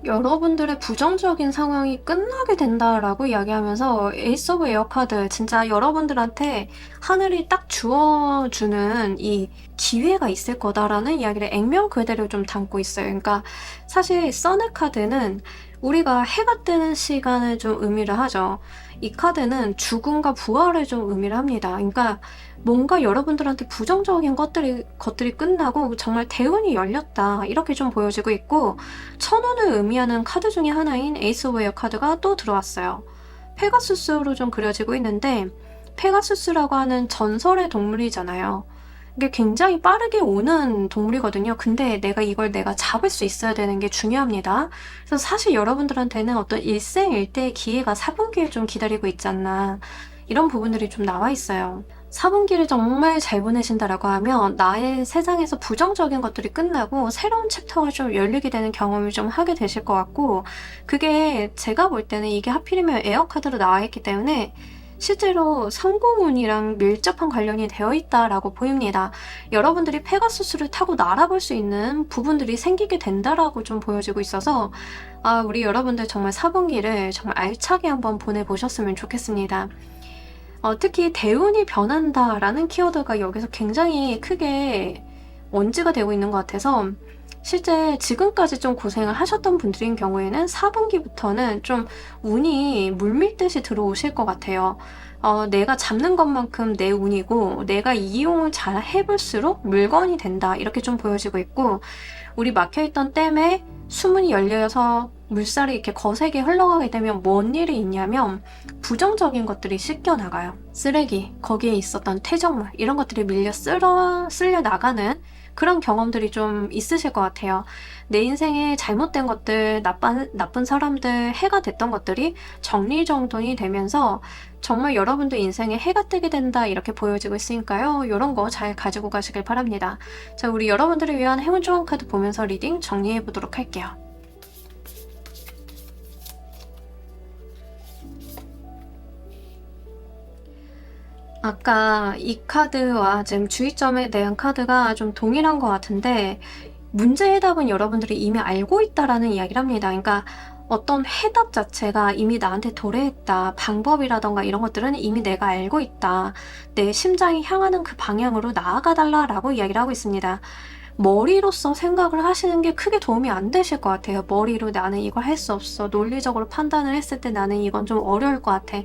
여러분들의 부정적인 상황이 끝나게 된다라고 이야기하면서 에이스 오브 에어 카드, 진짜 여러분들한테 하늘이 딱 주어주는 이 기회가 있을 거다라는 이야기를 액면 그대로 좀 담고 있어요. 그러니까 사실 선의 카드는 우리가 해가 뜨는 시간을 좀 의미를 하죠. 이 카드는 죽음과 부활을 좀 의미를 합니다. 그러니까 뭔가 여러분들한테 부정적인 것들이 끝나고 정말 대운이 열렸다, 이렇게 좀 보여지고 있고, 천운을 의미하는 카드 중에 하나인 에이스 오브 에어 카드가 또 들어왔어요. 페가수스로 좀 그려지고 있는데, 페가수스라고 하는 전설의 동물이잖아요. 이게 굉장히 빠르게 오는 동물이거든요. 근데 이걸 내가 잡을 수 있어야 되는 게 중요합니다. 그래서 사실 여러분들한테는 어떤 일생일대의 기회가 4분기에 좀 기다리고 있지 않나, 이런 부분들이 좀 나와 있어요. 4분기를 정말 잘 보내신다라고 하면 나의 세상에서 부정적인 것들이 끝나고 새로운 챕터가 좀 열리게 되는 경험을 좀 하게 되실 것 같고, 그게 제가 볼 때는 이게 하필이면 에어카드로 나와 있기 때문에 실제로 성공운이랑 밀접한 관련이 되어 있다라고 보입니다. 여러분들이 페가수스를 타고 날아볼 수 있는 부분들이 생기게 된다라고 좀 보여지고 있어서 우리 여러분들 정말 4분기를 정말 알차게 한번 보내보셨으면 좋겠습니다. 특히 대운이 변한다라는 키워드가 여기서 굉장히 크게 원지가 되고 있는 것 같아서, 실제 지금까지 좀 고생을 하셨던 분들인 경우에는 4분기부터는 좀 운이 물밀듯이 들어오실 것 같아요. 내가 잡는 것만큼 내 운이고 내가 이용을 잘 해볼수록 물건이 된다, 이렇게 좀 보여지고 있고, 우리 막혀있던 댐에 수문이 열려서 물살이 이렇게 거세게 흘러가게 되면 뭔 일이 있냐면 부정적인 것들이 씻겨 나가요. 쓰레기, 거기에 있었던 퇴적물 이런 것들이 밀려 쓸려 나가는 그런 경험들이 좀 있으실 것 같아요. 내 인생에 잘못된 것들, 나쁜 사람들, 해가 됐던 것들이 정리정돈이 되면서 정말 여러분들 인생에 해가 뜨게 된다 이렇게 보여지고 있으니까요. 이런 거 잘 가지고 가시길 바랍니다. 자, 우리 여러분들을 위한 행운 조언 카드 보면서 리딩 정리해 보도록 할게요. 아까 이 카드와 지금 주의점에 대한 카드가 좀 동일한 것 같은데 문제 해답은 여러분들이 이미 알고 있다라는 이야기를 합니다. 그러니까 어떤 해답 자체가 이미 나한테 도래했다. 방법이라던가 이런 것들은 이미 내가 알고 있다. 내 심장이 향하는 그 방향으로 나아가 달라라고 이야기를 하고 있습니다. 머리로서 생각을 하시는 게 크게 도움이 안 되실 것 같아요. 머리로 나는 이걸 할 수 없어. 논리적으로 판단을 했을 때 나는 이건 좀 어려울 것 같아.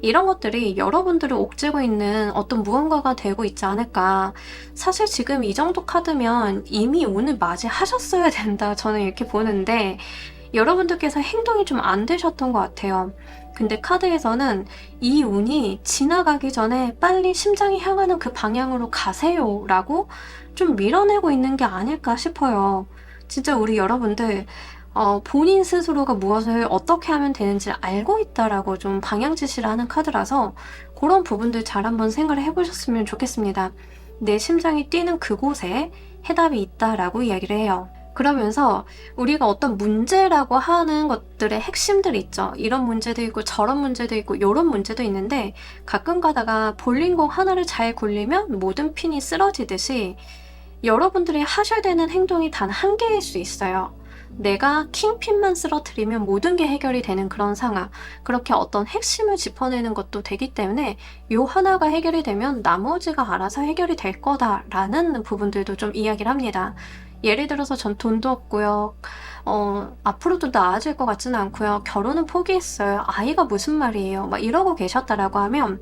이런 것들이 여러분들을 옥죄고 있는 어떤 무언가가 되고 있지 않을까. 사실 지금 이 정도 카드면 이미 운을 맞이하셨어야 된다. 저는 이렇게 보는데 여러분들께서 행동이 좀 안 되셨던 것 같아요. 근데 카드에서는 이 운이 지나가기 전에 빨리 심장이 향하는 그 방향으로 가세요 라고 좀 밀어내고 있는 게 아닐까 싶어요. 진짜 우리 여러분들 본인 스스로가 무엇을 어떻게 하면 되는지 알고 있다라고 좀 방향 지시를 하는 카드라서 그런 부분들 잘 한번 생각을 해보셨으면 좋겠습니다. 내 심장이 뛰는 그곳에 해답이 있다라고 이야기를 해요. 그러면서 우리가 어떤 문제라고 하는 것들의 핵심들이 있죠. 이런 문제도 있고 저런 문제도 있고 이런 문제도 있는데 가끔 가다가 볼링공 하나를 잘 굴리면 모든 핀이 쓰러지듯이 여러분들이 하셔야 되는 행동이 단 한 개일 수 있어요. 내가 킹핀만 쓰러뜨리면 모든 게 해결이 되는 그런 상황. 그렇게 어떤 핵심을 짚어내는 것도 되기 때문에 요 하나가 해결이 되면 나머지가 알아서 해결이 될 거다라는 부분들도 좀 이야기를 합니다. 예를 들어서 전 돈도 없고요. 앞으로도 나아질 것 같지는 않고요. 결혼은 포기했어요. 아이가 무슨 말이에요. 막 이러고 계셨다라고 하면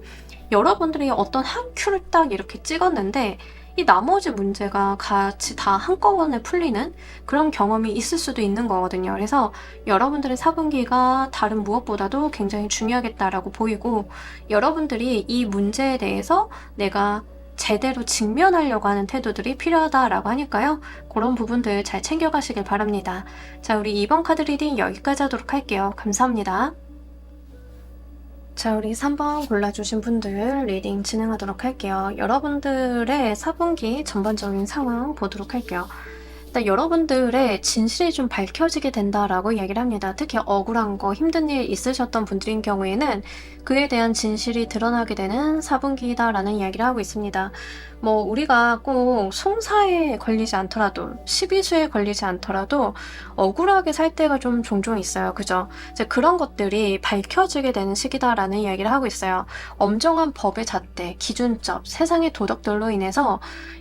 여러분들이 어떤 한 큐를 딱 이렇게 찍었는데 이 나머지 문제가 같이 다 한꺼번에 풀리는 그런 경험이 있을 수도 있는 거거든요. 그래서 여러분들의 사분기가 다른 무엇보다도 굉장히 중요하겠다라고 보이고 여러분들이 이 문제에 대해서 내가 제대로 직면하려고 하는 태도들이 필요하다라고 하니까요. 그런 부분들 잘 챙겨가시길 바랍니다. 자, 우리 이번 카드 리딩 여기까지 하도록 할게요. 감사합니다. 자, 우리 3번 골라주신 분들 리딩 진행하도록 할게요. 여러분들의 4분기 전반적인 상황 보도록 할게요. 일단 여러분들의 진실이 좀 밝혀지게 된다라고 이야기를 합니다. 특히 억울한 거, 힘든 일 있으셨던 분들인 경우에는 그에 대한 진실이 드러나게 되는 4분기다라는 이야기를 하고 있습니다. 뭐 우리가 꼭 송사에 걸리지 않더라도 12수에 걸리지 않더라도 억울하게 살 때가 좀 종종 있어요. 그죠? 이제 그런 것들이 밝혀지게 되는 시기다라는 이야기를 하고 있어요. 엄정한 법의 잣대, 기준점, 세상의 도덕들로 인해서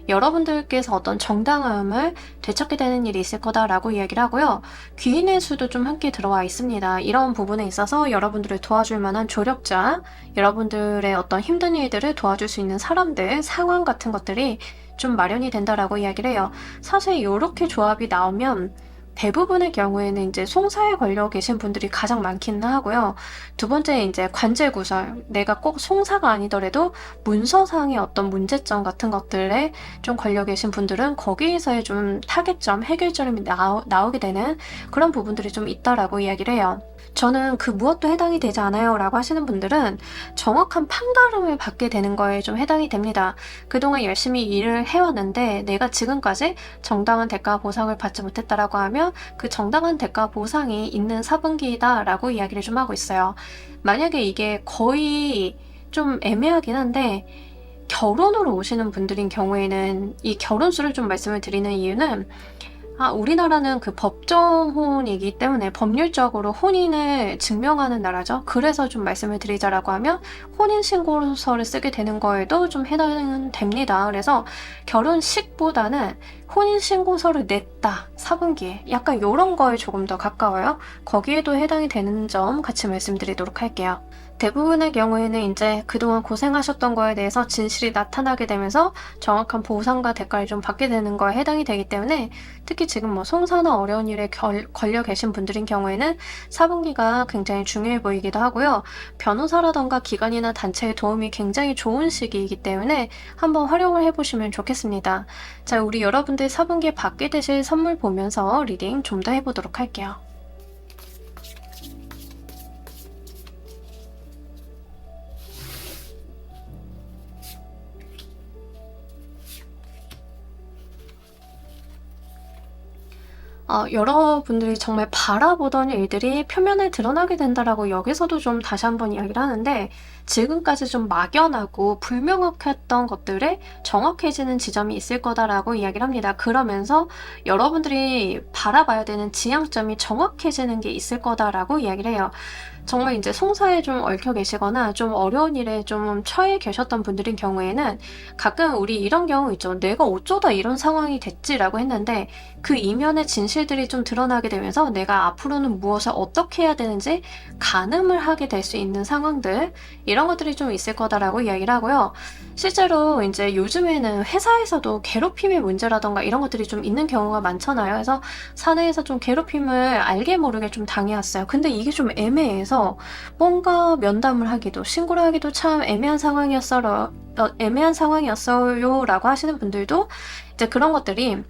여러분들께서 어떤 정당함을 되찾게 되는 일이 있을 거다라고 이야기를 하고요. 귀인의 수도 좀 함께 들어와 있습니다. 이런 부분에 있어서 여러분들을 도와줄 만한 조력자, 여러분들의 어떤 힘든 일들을 도와줄 수 있는 사람들, 상황 같은 것들이 좀 마련이 된다라고 이야기를 해요. 사실 이렇게 조합이 나오면 대부분의 경우에는 이제 송사에 걸려 계신 분들이 가장 많기는 하고요. 두 번째 이제 관제구설. 내가 꼭 송사가 아니더라도 문서상의 어떤 문제점 같은 것들에 좀 걸려 계신 분들은 거기에서의 좀 타겟점, 해결점이 나오게 되는 그런 부분들이 좀 있다라고 이야기를 해요. 저는 그 무엇도 해당이 되지 않아요 라고 하시는 분들은 정확한 판가름을 받게 되는 거에 좀 해당이 됩니다. 그동안 열심히 일을 해왔는데 내가 지금까지 정당한 대가 보상을 받지 못했다라고 하면 그 정당한 대가 보상이 있는 4분기이다 라고 이야기를 좀 하고 있어요. 만약에 이게 거의 좀 애매하긴 한데 결혼으로 오시는 분들인 경우에는 이 결혼수를 좀 말씀을 드리는 이유는 우리나라는 그 법정혼이기 때문에 법률적으로 혼인을 증명하는 나라죠. 그래서 좀 말씀을 드리자라고 하면 혼인신고서를 쓰게 되는 거에도 좀 해당은 됩니다. 그래서 결혼식보다는 혼인신고서를 냈다, 4분기에. 약간 이런 거에 조금 더 가까워요. 거기에도 해당이 되는 점 같이 말씀드리도록 할게요. 대부분의 경우에는 이제 그동안 고생하셨던 거에 대해서 진실이 나타나게 되면서 정확한 보상과 대가를 좀 받게 되는 거에 해당이 되기 때문에, 특히 지금 뭐 송사나 어려운 일에 걸려 계신 분들인 경우에는 4분기가 굉장히 중요해 보이기도 하고요. 변호사라던가 기관이나 단체의 도움이 굉장히 좋은 시기이기 때문에 한번 활용을 해보시면 좋겠습니다. 자, 우리 여러분들 4분기에 받게 되실 선물 보면서 리딩 좀 더 해보도록 할게요. 여러분들이 정말 바라보던 일들이 표면에 드러나게 된다라고 여기서도 좀 다시 한번 이야기를 하는데, 지금까지 좀 막연하고 불명확했던 것들에 정확해지는 지점이 있을 거다라고 이야기를 합니다. 그러면서 여러분들이 바라봐야 되는 지향점이 정확해지는 게 있을 거다라고 이야기를 해요. 정말 이제 송사에 좀 얽혀 계시거나 좀 어려운 일에 좀 처해 계셨던 분들인 경우에는 가끔 우리 이런 경우 있죠. 내가 어쩌다 이런 상황이 됐지라고 했는데 그 이면의 진실들이 좀 드러나게 되면서 내가 앞으로는 무엇을 어떻게 해야 되는지 가늠을 하게 될 수 있는 상황들, 이런 것들이 좀 있을 거다라고 이야기를 하고요. 실제로 이제 요즘에는 회사에서도 괴롭힘의 문제라던가 이런 것들이 좀 있는 경우가 많잖아요. 그래서 사내에서 좀 괴롭힘을 알게 모르게 좀 당해왔어요. 근데 이게 좀 애매해서 뭔가 면담을 하기도 신고를 하기도 참 애매한 상황이었어요라고 하시는 분들도 이제 그런 것들이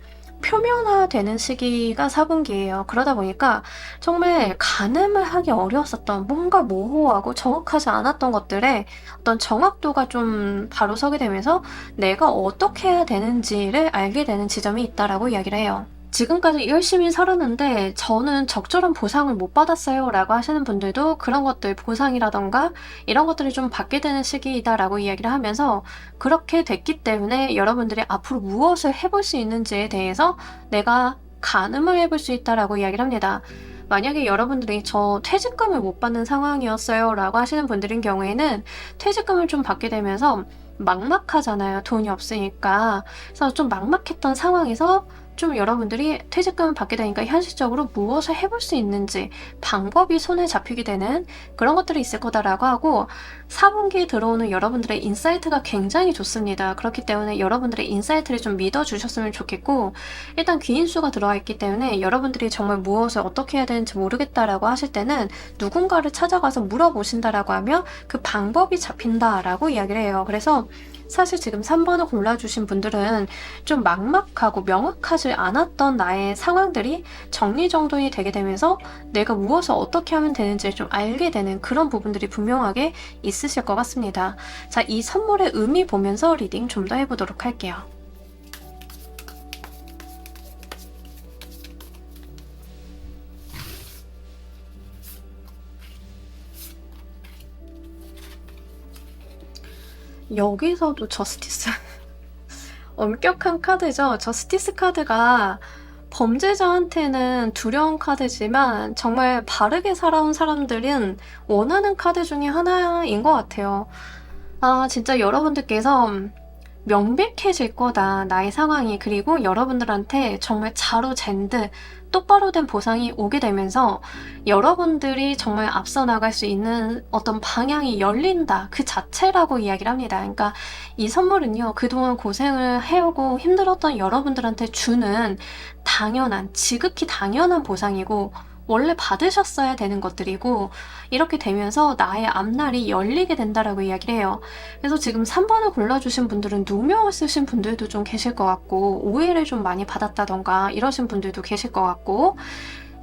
표면화되는 시기가 4분기예요. 그러다 보니까 정말 가늠을 하기 어려웠었던, 뭔가 모호하고 정확하지 않았던 것들에 어떤 정확도가 좀 바로 서게 되면서 내가 어떻게 해야 되는지를 알게 되는 지점이 있다라고 이야기를 해요. 지금까지 열심히 살았는데 저는 적절한 보상을 못 받았어요 라고 하시는 분들도 그런 것들, 보상이라던가 이런 것들을 좀 받게 되는 시기이다 라고 이야기를 하면서, 그렇게 됐기 때문에 여러분들이 앞으로 무엇을 해볼 수 있는지에 대해서 내가 가늠을 해볼 수 있다라고 이야기를 합니다. 만약에 여러분들이 저 퇴직금을 못 받는 상황이었어요 라고 하시는 분들인 경우에는 퇴직금을 좀 받게 되면서 막막하잖아요. 돈이 없으니까. 그래서 좀 막막했던 상황에서 좀 여러분들이 퇴직금을 받게 되니까 현실적으로 무엇을 해볼 수 있는지 방법이 손에 잡히게 되는 그런 것들이 있을 거다라고 하고, 4분기에 들어오는 여러분들의 인사이트가 굉장히 좋습니다. 그렇기 때문에 여러분들의 인사이트를 좀 믿어주셨으면 좋겠고, 일단 귀인수가 들어와 있기 때문에 여러분들이 정말 무엇을 어떻게 해야 되는지 모르겠다라고 하실 때는 누군가를 찾아가서 물어보신다라고 하면 그 방법이 잡힌다라고 이야기를 해요. 그래서 사실 지금 3번을 골라주신 분들은 좀 막막하고 명확하지 않았던 나의 상황들이 정리정돈이 되게 되면서 내가 무엇을 어떻게 하면 되는지 좀 알게 되는 그런 부분들이 분명하게 있으실 것 같습니다. 자, 이 선물의 의미 보면서 리딩 좀 더 해보도록 할게요. 여기서도 저스티스 엄격한 카드죠. 저스티스 카드가 범죄자한테는 두려운 카드지만 정말 바르게 살아온 사람들은 원하는 카드 중에 하나인 것 같아요. 진짜 여러분들께서 명백해질 거다, 나의 상황이. 그리고 여러분들한테 정말 자로 잰 듯 똑바로 된 보상이 오게 되면서 여러분들이 정말 앞서 나갈 수 있는 어떤 방향이 열린다, 그 자체라고 이야기를 합니다. 그러니까 이 선물은요, 그동안 고생을 해오고 힘들었던 여러분들한테 주는 당연한, 지극히 당연한 보상이고 원래 받으셨어야 되는 것들이고, 이렇게 되면서 나의 앞날이 열리게 된다라고 이야기를 해요. 그래서 지금 3번을 골라주신 분들은 누명을 쓰신 분들도 좀 계실 것 같고, 오해를 좀 많이 받았다던가 이러신 분들도 계실 것 같고,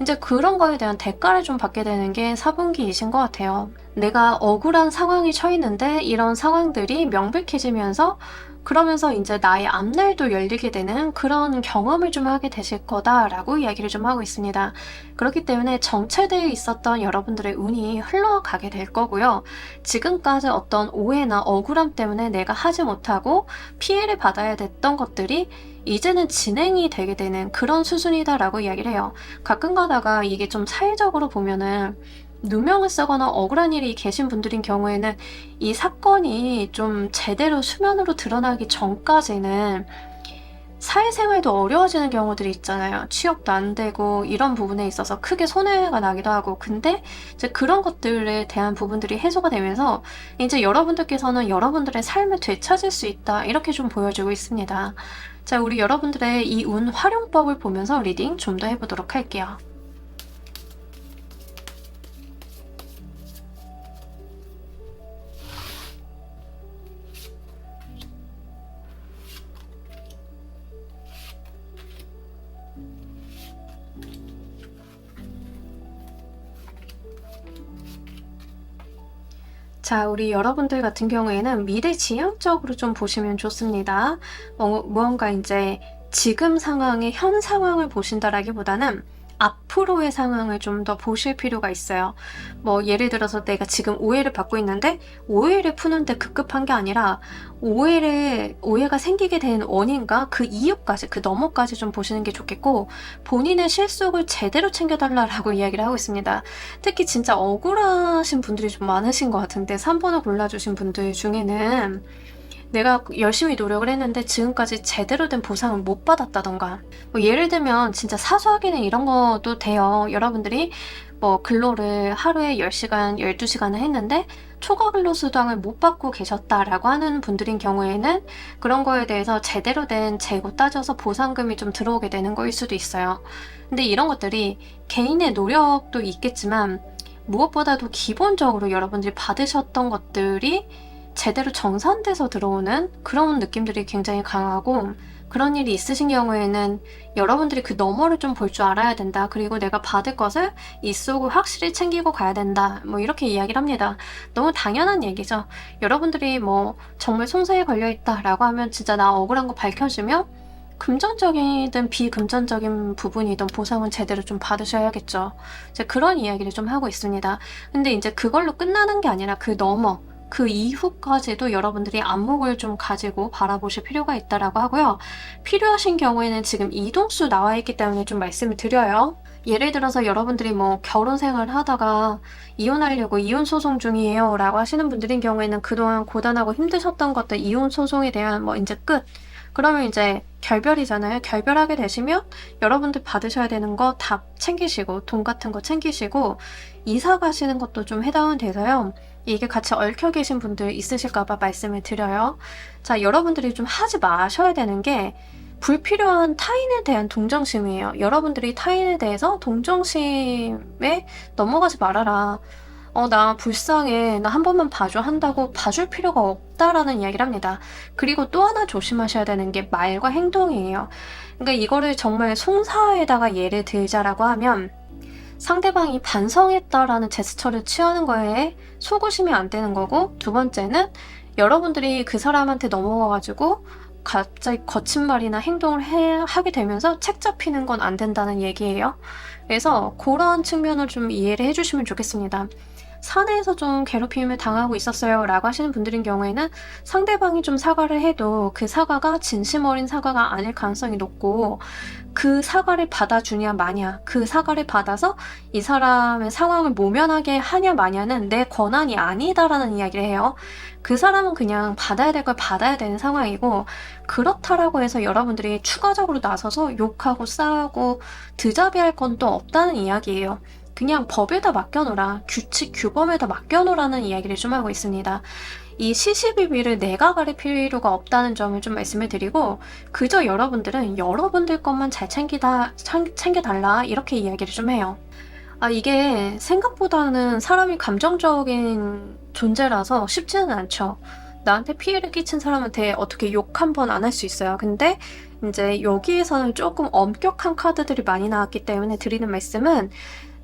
이제 그런 거에 대한 대가를 좀 받게 되는 게 4분기이신 것 같아요. 내가 억울한 상황이 처했는데 이런 상황들이 명백해지면서, 그러면서 이제 나의 앞날도 열리게 되는 그런 경험을 좀 하게 되실 거다라고 이야기를 좀 하고 있습니다. 그렇기 때문에 정체되어 있었던 여러분들의 운이 흘러가게 될 거고요. 지금까지 어떤 오해나 억울함 때문에 내가 하지 못하고 피해를 받아야 됐던 것들이 이제는 진행이 되게 되는 그런 수순이다라고 이야기를 해요. 가끔 가다가 이게 좀 사회적으로 보면은 누명을 쓰거나 억울한 일이 계신 분들인 경우에는 이 사건이 좀 제대로 수면으로 드러나기 전까지는 사회생활도 어려워지는 경우들이 있잖아요. 취업도 안 되고 이런 부분에 있어서 크게 손해가 나기도 하고, 근데 이제 그런 것들에 대한 부분들이 해소가 되면서 이제 여러분들께서는 여러분들의 삶을 되찾을 수 있다, 이렇게 좀 보여주고 있습니다. 자, 우리 여러분들의 이 운 활용법을 보면서 리딩 좀 더 해보도록 할게요. 자, 우리 여러분들 같은 경우에는 미래지향적으로 좀 보시면 좋습니다. 무언가 이제 지금 상황의 현 상황을 보신다라기보다는 앞으로의 상황을 좀 더 보실 필요가 있어요. 뭐 예를 들어서 내가 지금 오해를 받고 있는데 오해를 푸는데 급급한 게 아니라 오해가 생기게 된 원인과 그 이유까지, 그 너머까지 좀 보시는 게 좋겠고, 본인의 실속을 제대로 챙겨달라고 이야기를 하고 있습니다. 특히 진짜 억울하신 분들이 좀 많으신 것 같은데 3번을 골라주신 분들 중에는 내가 열심히 노력을 했는데 지금까지 제대로 된 보상을 못 받았다던가, 뭐 예를 들면 진짜 사소하게는 이런 것도 돼요. 여러분들이 뭐 근로를 하루에 10시간, 12시간을 했는데 초과 근로 수당을 못 받고 계셨다라고 하는 분들인 경우에는 그런 거에 대해서 제대로 된 재고 따져서 보상금이 좀 들어오게 되는 거일 수도 있어요. 근데 이런 것들이 개인의 노력도 있겠지만 무엇보다도 기본적으로 여러분들이 받으셨던 것들이 제대로 정산돼서 들어오는 그런 느낌들이 굉장히 강하고, 그런 일이 있으신 경우에는 여러분들이 그 너머를 좀 볼 줄 알아야 된다. 그리고 내가 받을 것을 이 속을 확실히 챙기고 가야 된다. 뭐 이렇게 이야기를 합니다. 너무 당연한 얘기죠. 여러분들이 뭐 정말 송사에 걸려있다라고 하면 진짜 나 억울한 거 밝혀주면 금전적이든 비금전적인 부분이든 보상은 제대로 좀 받으셔야겠죠. 이제 그런 이야기를 좀 하고 있습니다. 근데 이제 그걸로 끝나는 게 아니라 그 너머, 그 이후까지도 여러분들이 안목을 좀 가지고 바라보실 필요가 있다라고 하고요. 필요하신 경우에는 지금 이동수 나와 있기 때문에 좀 말씀을 드려요. 예를 들어서 여러분들이 뭐 결혼 생활을 하다가 이혼하려고 이혼 소송 중이에요 라고 하시는 분들인 경우에는 그동안 고단하고 힘드셨던 것들, 이혼 소송에 대한 뭐 이제 끝, 그러면 이제 결별이잖아요. 결별하게 되시면 여러분들 받으셔야 되는 거 다 챙기시고, 돈 같은 거 챙기시고, 이사 가시는 것도 좀 해당은 돼서요. 이게 같이 얽혀 계신 분들 있으실까봐 말씀을 드려요. 자, 여러분들이 좀 하지 마셔야 되는 게 불필요한 타인에 대한 동정심이에요. 여러분들이 타인에 대해서 동정심에 넘어가지 말아라. 나 불쌍해. 나 한 번만 봐줘 한다고 봐줄 필요가 없다라는 이야기를 합니다. 그리고 또 하나 조심하셔야 되는 게 말과 행동이에요. 그러니까 이거를 정말 송사에다가 예를 들자라고 하면 상대방이 반성했다라는 제스처를 취하는 거에 속으시면 안 되는 거고, 두 번째는 여러분들이 그 사람한테 넘어가가지고 갑자기 거친 말이나 행동을 하게 되면서 책 잡히는 건 안 된다는 얘기예요. 그래서 그런 측면을 좀 이해를 해주시면 좋겠습니다. 사내에서 좀 괴롭힘을 당하고 있었어요 라고 하시는 분들인 경우에는 상대방이 좀 사과를 해도 그 사과가 진심 어린 사과가 아닐 가능성이 높고, 그 사과를 받아주냐 마냐, 그 사과를 받아서 이 사람의 상황을 모면하게 하냐 마냐는 내 권한이 아니다라는 이야기를 해요. 그 사람은 그냥 받아야 될 걸 받아야 되는 상황이고, 그렇다라고 해서 여러분들이 추가적으로 나서서 욕하고 싸우고 드자비할 건 또 없다는 이야기예요. 그냥 법에다 맡겨놓으라, 규칙 규범에다 맡겨놓으라는 이야기를 좀 하고 있습니다. 이 시시비비를 내가 가릴 필요가 없다는 점을 좀 말씀을 드리고, 그저 여러분들은 여러분들 것만 잘 챙겨달라, 이렇게 이야기를 좀 해요. 이게 생각보다는 사람이 감정적인 존재라서 쉽지는 않죠. 나한테 피해를 끼친 사람한테 어떻게 욕 한 번 안 할 수 있어요. 근데 이제 여기에서는 조금 엄격한 카드들이 많이 나왔기 때문에 드리는 말씀은,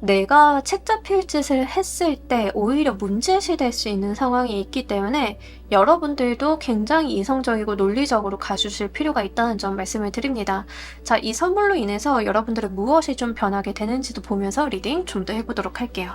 내가 책 잡힐 짓을 했을 때 오히려 문제시될 수 있는 상황이 있기 때문에 여러분들도 굉장히 이성적이고 논리적으로 가주실 필요가 있다는 점 말씀을 드립니다. 자, 이 선물로 인해서 여러분들의 무엇이 좀 변하게 되는지도 보면서 리딩 좀 더 해보도록 할게요.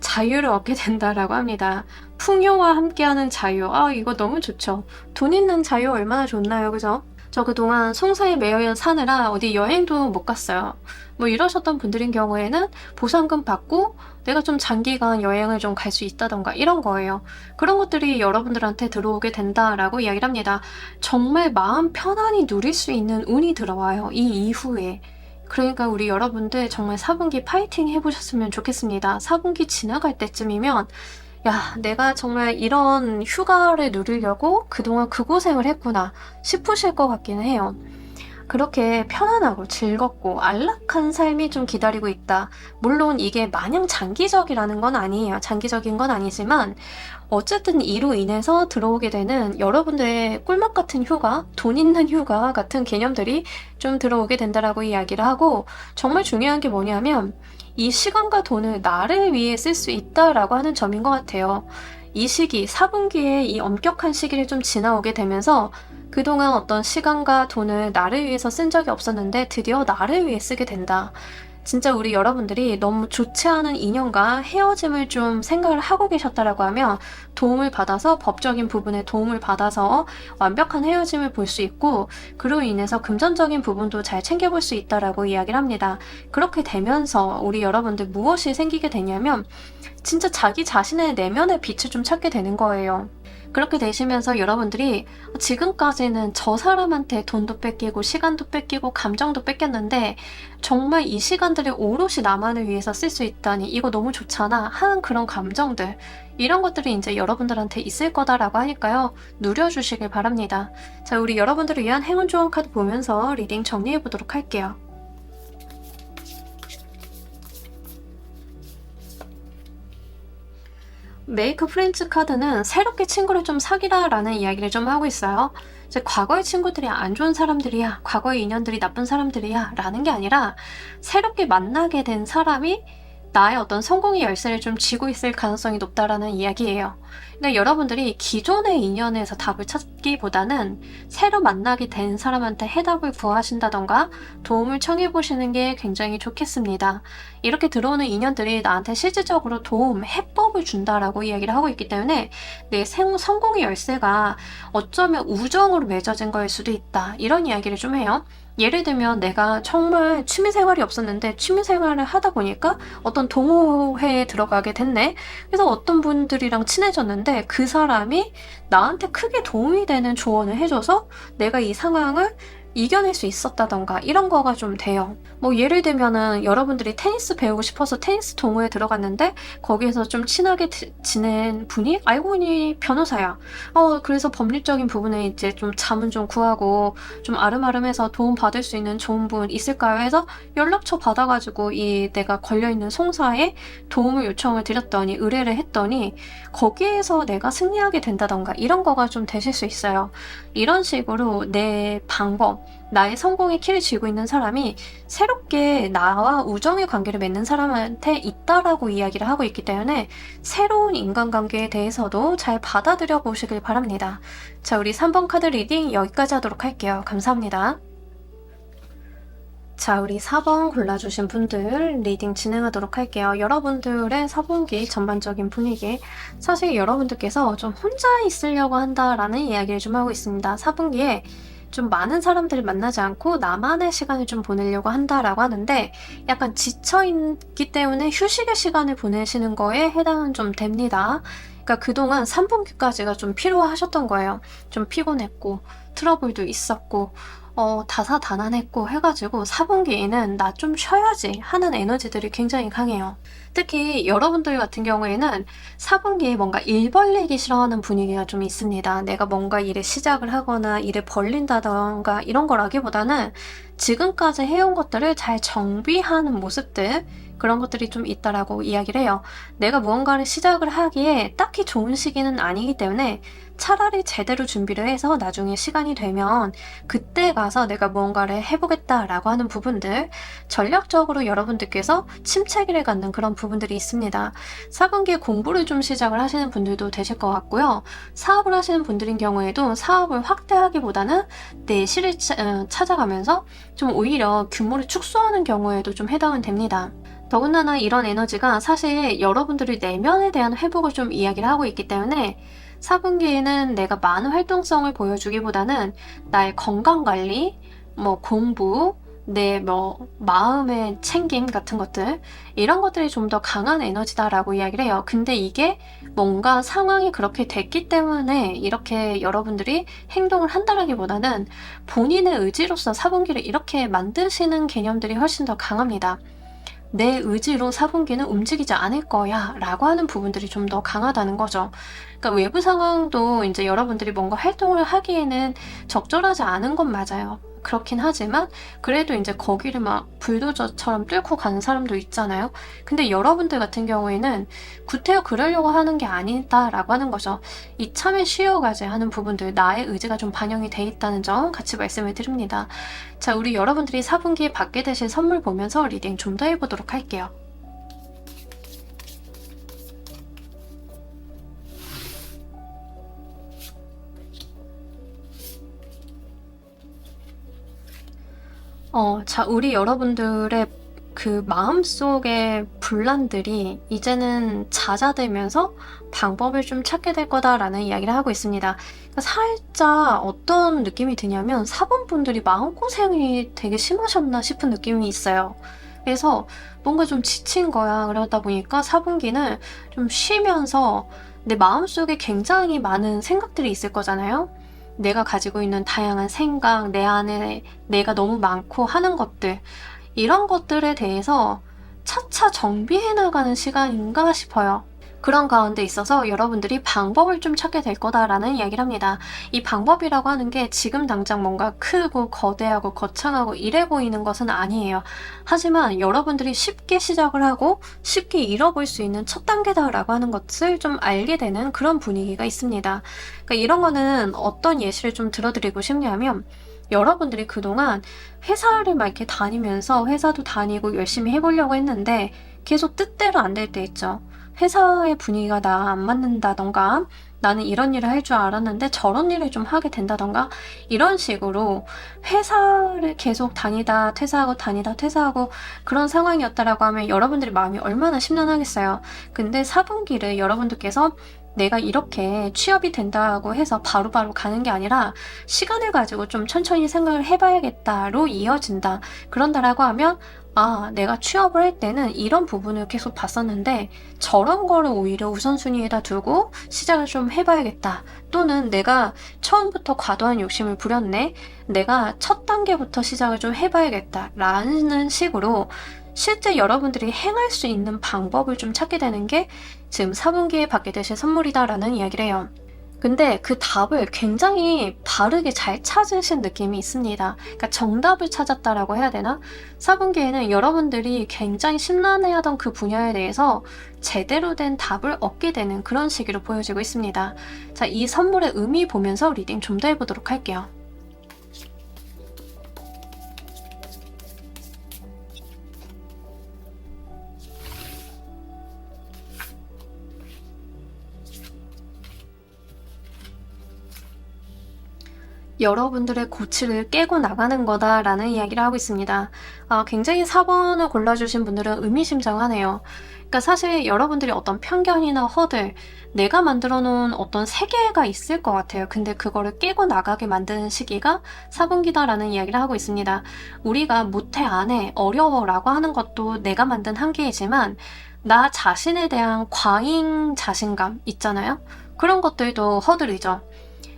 자유를 얻게 된다라고 합니다. 풍요와 함께하는 자유. 이거 너무 좋죠. 돈 있는 자유 얼마나 좋나요, 그죠? 저 그동안 송사에 매여 사느라 어디 여행도 못 갔어요. 뭐 이러셨던 분들인 경우에는 보상금 받고 내가 좀 장기간 여행을 좀 갈 수 있다던가 이런 거예요. 그런 것들이 여러분들한테 들어오게 된다라고 이야기를 합니다. 정말 마음 편안히 누릴 수 있는 운이 들어와요. 이 이후에. 그러니까 우리 여러분들 정말 4분기 파이팅 해보셨으면 좋겠습니다. 4분기 지나갈 때쯤이면 야, 내가 정말 이런 휴가를 누리려고 그동안 그 고생을 했구나 싶으실 것 같기는 해요. 그렇게 편안하고 즐겁고 안락한 삶이 좀 기다리고 있다. 물론 이게 마냥 장기적이라는 건 아니에요. 장기적인 건 아니지만 어쨌든 이로 인해서 들어오게 되는 여러분들의 꿀맛 같은 휴가, 돈 있는 휴가 같은 개념들이 좀 들어오게 된다라고 이야기를 하고, 정말 중요한 게 뭐냐면 이 시간과 돈을 나를 위해 쓸 수 있다라고 하는 점인 것 같아요. 이 시기, 4분기에 이 엄격한 시기를 좀 지나오게 되면서 그동안 어떤 시간과 돈을 나를 위해서 쓴 적이 없었는데 드디어 나를 위해 쓰게 된다. 진짜 우리 여러분들이 너무 좋지 않은 인연과 헤어짐을 좀 생각을 하고 계셨다라고 하면 도움을 받아서, 법적인 부분에 도움을 받아서 완벽한 헤어짐을 볼 수 있고, 그로 인해서 금전적인 부분도 잘 챙겨볼 수 있다라고 이야기를 합니다. 그렇게 되면서 우리 여러분들 무엇이 생기게 되냐면 진짜 자기 자신의 내면의 빛을 좀 찾게 되는 거예요. 그렇게 되시면서 여러분들이 지금까지는 저 사람한테 돈도 뺏기고 시간도 뺏기고 감정도 뺏겼는데 정말 이 시간들을 오롯이 나만을 위해서 쓸 수 있다니 이거 너무 좋잖아 하는 그런 감정들, 이런 것들이 이제 여러분들한테 있을 거다라고 하니까요. 누려주시길 바랍니다. 자, 우리 여러분들을 위한 행운 조언 카드 보면서 리딩 정리해 보도록 할게요. 메이크 프렌즈 카드는 새롭게 친구를 좀 사귀라 라는 이야기를 좀 하고 있어요. 이제 과거의 친구들이 안 좋은 사람들이야, 과거의 인연들이 나쁜 사람들이야 라는 게 아니라 새롭게 만나게 된 사람이 나의 어떤 성공의 열쇠를 좀 쥐고 있을 가능성이 높다라는 이야기예요. 그러니까 여러분들이 기존의 인연에서 답을 찾기보다는 새로 만나게 된 사람한테 해답을 구하신다던가 도움을 청해보시는 게 굉장히 좋겠습니다. 이렇게 들어오는 인연들이 나한테 실질적으로 도움, 해법을 준다라고 이야기를 하고 있기 때문에 내 성공의 열쇠가 어쩌면 우정으로 맺어진 거일 수도 있다. 이런 이야기를 좀 해요. 예를 들면 내가 정말 취미생활이 없었는데 취미생활을 하다 보니까 어떤 동호회에 들어가게 됐네. 그래서 어떤 분들이랑 친해졌는데 그 사람이 나한테 크게 도움이 되는 조언을 해줘서 내가 이 상황을 이겨낼 수 있었다던가 이런 거가 좀 돼요. 뭐 예를 들면은 여러분들이 테니스 배우고 싶어서 테니스 동호회에 들어갔는데 거기에서 좀 친하게 지낸 분이 알고 보니 변호사야. 그래서 법률적인 부분에 이제 좀 자문 좀 구하고 좀 아름아름해서 도움 받을 수 있는 좋은 분 있을까요? 해서 연락처 받아가지고 이 내가 걸려있는 송사에 도움을 요청을 드렸더니 의뢰를 했더니 거기에서 내가 승리하게 된다던가 이런 거가 좀 되실 수 있어요. 이런 식으로 내 방법, 나의 성공의 키를 쥐고 있는 사람이 새롭게 나와 우정의 관계를 맺는 사람한테 있다라고 이야기를 하고 있기 때문에 새로운 인간관계에 대해서도 잘 받아들여 보시길 바랍니다. 자, 우리 3번 카드 리딩 여기까지 하도록 할게요. 감사합니다. 자, 우리 4번 골라주신 분들 리딩 진행하도록 할게요. 여러분들의 4분기 전반적인 분위기, 사실 여러분들께서 좀 혼자 있으려고 한다라는 이야기를 좀 하고 있습니다. 4분기에 좀 많은 사람들을 만나지 않고 나만의 시간을 좀 보내려고 한다라고 하는데 약간 지쳐있기 때문에 휴식의 시간을 보내시는 거에 해당은 좀 됩니다. 그러니까 그동안 3분기까지가 좀 필요하셨던 거예요. 좀 피곤했고 트러블도 있었고 다사다난했고 해가지고 4분기에는 나 좀 쉬어야지 하는 에너지들이 굉장히 강해요. 특히 여러분들 같은 경우에는 4분기에 뭔가 일 벌리기 싫어하는 분위기가 좀 있습니다. 내가 뭔가 일에 시작을 하거나 일을 벌린다던가 이런 거라기보다는 지금까지 해온 것들을 잘 정비하는 모습들, 그런 것들이 좀 있다라고 이야기를 해요. 내가 무언가를 시작을 하기에 딱히 좋은 시기는 아니기 때문에 차라리 제대로 준비를 해서 나중에 시간이 되면 그때 가서 내가 무언가를 해보겠다라고 하는 부분들, 전략적으로 여러분들께서 침체기를 갖는 그런 부분들이 있습니다. 4분기에 공부를 좀 시작을 하시는 분들도 되실 것 같고요. 사업을 하시는 분들인 경우에도 사업을 확대하기보다는 내 실을 찾아가면서 좀 오히려 규모를 축소하는 경우에도 좀 해당은 됩니다. 더군다나 이런 에너지가 사실 여러분들의 내면에 대한 회복을 좀 이야기를 하고 있기 때문에 4분기에는 내가 많은 활동성을 보여주기보다는 나의 건강관리, 공부, 내 마음의 챙김 같은 것들, 이런 것들이 좀 더 강한 에너지다라고 이야기를 해요. 근데 이게 뭔가 상황이 그렇게 됐기 때문에 이렇게 여러분들이 행동을 한다라기보다는 본인의 의지로서 사분기를 이렇게 만드시는 개념들이 훨씬 더 강합니다. 내 의지로 사분기는 움직이지 않을 거야 라고 하는 부분들이 좀 더 강하다는 거죠. 그러니까 외부 상황도 이제 여러분들이 뭔가 활동을 하기에는 적절하지 않은 건 맞아요. 그렇긴 하지만 그래도 이제 거기를 막 불도저처럼 뚫고 가는 사람도 있잖아요. 근데 여러분들 같은 경우에는 구태여 그러려고 하는 게 아니다라고 하는 거죠. 이참에 쉬어가지 하는 부분들, 나의 의지가 좀 반영이 돼 있다는 점 같이 말씀을 드립니다. 자, 우리 여러분들이 4분기에 받게 되실 선물 보면서 리딩 좀 더 해보도록 할게요. 자, 우리 여러분들의 그 마음속의 분란들이 이제는 잦아들면서 방법을 좀 찾게 될 거다라는 이야기를 하고 있습니다. 그러니까 살짝 어떤 느낌이 드냐면 4번 분들이 마음고생이 되게 심하셨나 싶은 느낌이 있어요. 그래서 뭔가 좀 지친 거야. 그러다 보니까 4분기는 좀 쉬면서 내 마음속에 굉장히 많은 생각들이 있을 거잖아요. 내가 가지고 있는 다양한 생각, 내 안에 내가 너무 많고 하는 것들, 이런 것들에 대해서 차차 정비해 나가는 시간인가 싶어요. 그런 가운데 있어서 여러분들이 방법을 좀 찾게 될 거다라는 이야기를 합니다. 이 방법이라고 하는 게 지금 당장 뭔가 크고 거대하고 거창하고 이래 보이는 것은 아니에요. 하지만 여러분들이 쉽게 시작을 하고 쉽게 잃어볼 수 있는 첫 단계다라고 하는 것을 좀 알게 되는 그런 분위기가 있습니다. 그러니까 이런 거는 어떤 예시를 좀 들어드리고 싶냐면, 여러분들이 그동안 회사를 막 이렇게 다니면서 회사도 다니고 열심히 해보려고 했는데 계속 뜻대로 안 될 때 있죠. 회사의 분위기가 나 안 맞는다던가, 나는 이런 일을 할 줄 알았는데 저런 일을 좀 하게 된다던가, 이런 식으로 회사를 계속 다니다 퇴사하고 다니다 퇴사하고 그런 상황이었다라고 하면 여러분들의 마음이 얼마나 심란하겠어요. 근데 4분기를 여러분들께서 내가 이렇게 취업이 된다고 해서 바로바로 가는 게 아니라 시간을 가지고 좀 천천히 생각을 해봐야겠다로 이어진다. 그런다라고 하면, 아, 내가 취업을 할 때는 이런 부분을 계속 봤었는데 저런 거를 오히려 우선순위에다 두고 시작을 좀 해봐야겠다. 또는 내가 처음부터 과도한 욕심을 부렸네. 내가 첫 단계부터 시작을 좀 해봐야겠다. 라는 식으로 실제 여러분들이 행할 수 있는 방법을 좀 찾게 되는 게 지금 4분기에 받게 되실 선물이다라는 이야기를 해요. 근데 그 답을 굉장히 바르게 잘 찾으신 느낌이 있습니다. 그러니까 정답을 찾았다라고 해야 되나? 4분기에는 여러분들이 굉장히 심란해하던 그 분야에 대해서 제대로 된 답을 얻게 되는 그런 시기로 보여지고 있습니다. 자, 이 선물의 의미 보면서 리딩 좀 더 해보도록 할게요. 여러분들의 고치를 깨고 나가는 거다라는 이야기를 하고 있습니다. 굉장히 4번을 골라주신 분들은 의미심장하네요. 그러니까 사실 여러분들이 어떤 편견이나 허들, 내가 만들어 놓은 어떤 세계가 있을 것 같아요. 근데 그거를 깨고 나가게 만드는 시기가 4분기다라는 이야기를 하고 있습니다. 우리가 못해, 안 해, 어려워 라고 하는 것도 내가 만든 한계이지만 나 자신에 대한 과잉 자신감 있잖아요. 그런 것들도 허들이죠.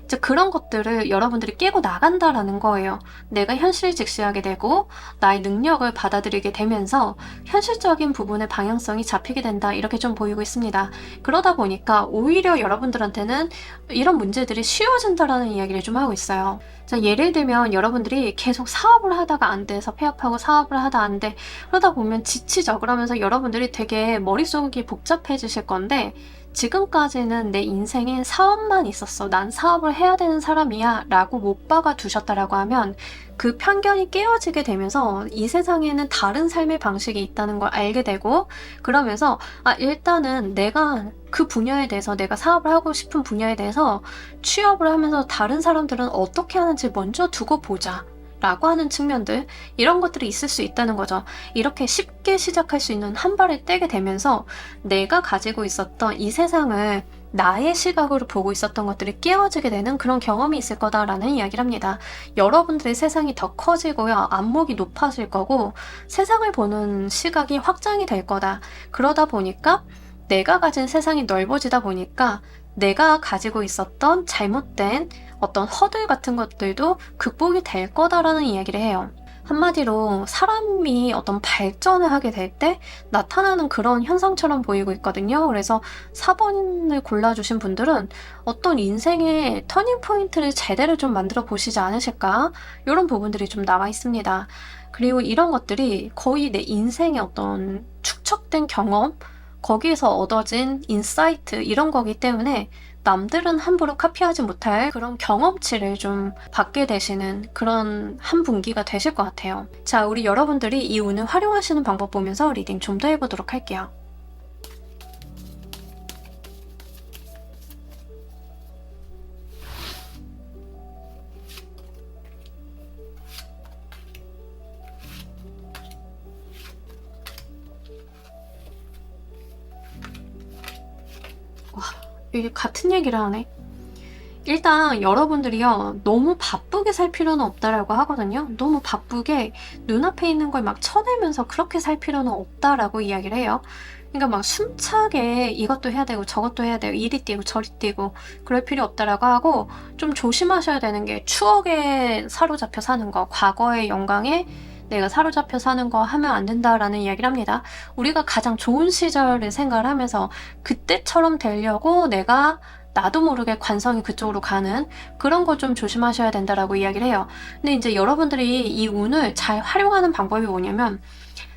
이제 그런 것들을 여러분들이 깨고 나간다라는 거예요. 내가 현실을 직시하게 되고 나의 능력을 받아들이게 되면서 현실적인 부분의 방향성이 잡히게 된다, 이렇게 좀 보이고 있습니다. 그러다 보니까 오히려 여러분들한테는 이런 문제들이 쉬워진다라는 이야기를 좀 하고 있어요. 자, 예를 들면 여러분들이 계속 사업을 하다가 안 돼서 폐업하고 사업을 하다 안 돼. 그러다 보면 지치죠. 그러면서 여러분들이 되게 머릿속이 복잡해지실 건데, 지금까지는 내 인생엔 사업만 있었어. 난 사업을 해야 되는 사람이야 라고 못 박아 두셨다라고 하면 그 편견이 깨어지게 되면서 이 세상에는 다른 삶의 방식이 있다는 걸 알게 되고, 그러면서 일단은 내가 그 분야에 대해서, 내가 사업을 하고 싶은 분야에 대해서 취업을 하면서 다른 사람들은 어떻게 하는지 먼저 두고 보자 라고 하는 측면들, 이런 것들이 있을 수 있다는 거죠. 이렇게 쉽게 시작할 수 있는 한 발을 떼게 되면서 내가 가지고 있었던 이 세상을 나의 시각으로 보고 있었던 것들이 깨어지게 되는 그런 경험이 있을 거다라는 이야기를 합니다. 여러분들의 세상이 더 커지고요. 안목이 높아질 거고 세상을 보는 시각이 확장이 될 거다. 그러다 보니까 내가 가진 세상이 넓어지다 보니까 내가 가지고 있었던 잘못된 어떤 허들 같은 것들도 극복이 될 거다라는 이야기를 해요. 한마디로 사람이 어떤 발전을 하게 될 때 나타나는 그런 현상처럼 보이고 있거든요. 그래서 4번을 골라주신 분들은 어떤 인생의 터닝포인트를 제대로 좀 만들어 보시지 않으실까? 이런 부분들이 좀 나와 있습니다. 그리고 이런 것들이 거의 내 인생의 어떤 축적된 경험, 거기에서 얻어진 인사이트 이런 거기 때문에 남들은 함부로 카피하지 못할 그런 경험치를 좀 받게 되시는 그런 한 분기가 되실 것 같아요. 자, 우리 여러분들이 이 운을 활용하시는 방법 보면서 리딩 좀 더 해보도록 할게요. 이게 같은 얘기를 하네. 일단 여러분들이요, 너무 바쁘게 살 필요는 없다라고 하거든요. 너무 바쁘게 눈앞에 있는 걸 막 쳐내면서 그렇게 살 필요는 없다라고 이야기를 해요. 그러니까 막 숨차게 이것도 해야 되고 저것도 해야 되고 이리 뛰고 저리 뛰고 그럴 필요 없다라고 하고, 좀 조심하셔야 되는 게 추억에 사로잡혀 사는 거, 과거의 영광에 내가 사로잡혀 사는 거 하면 안 된다라는 이야기를 합니다. 우리가 가장 좋은 시절을 생각을 하면서 그때처럼 되려고 내가 나도 모르게 관성이 그쪽으로 가는 그런 거 좀 조심하셔야 된다라고 이야기를 해요. 근데 이제 여러분들이 이 운을 잘 활용하는 방법이 뭐냐면,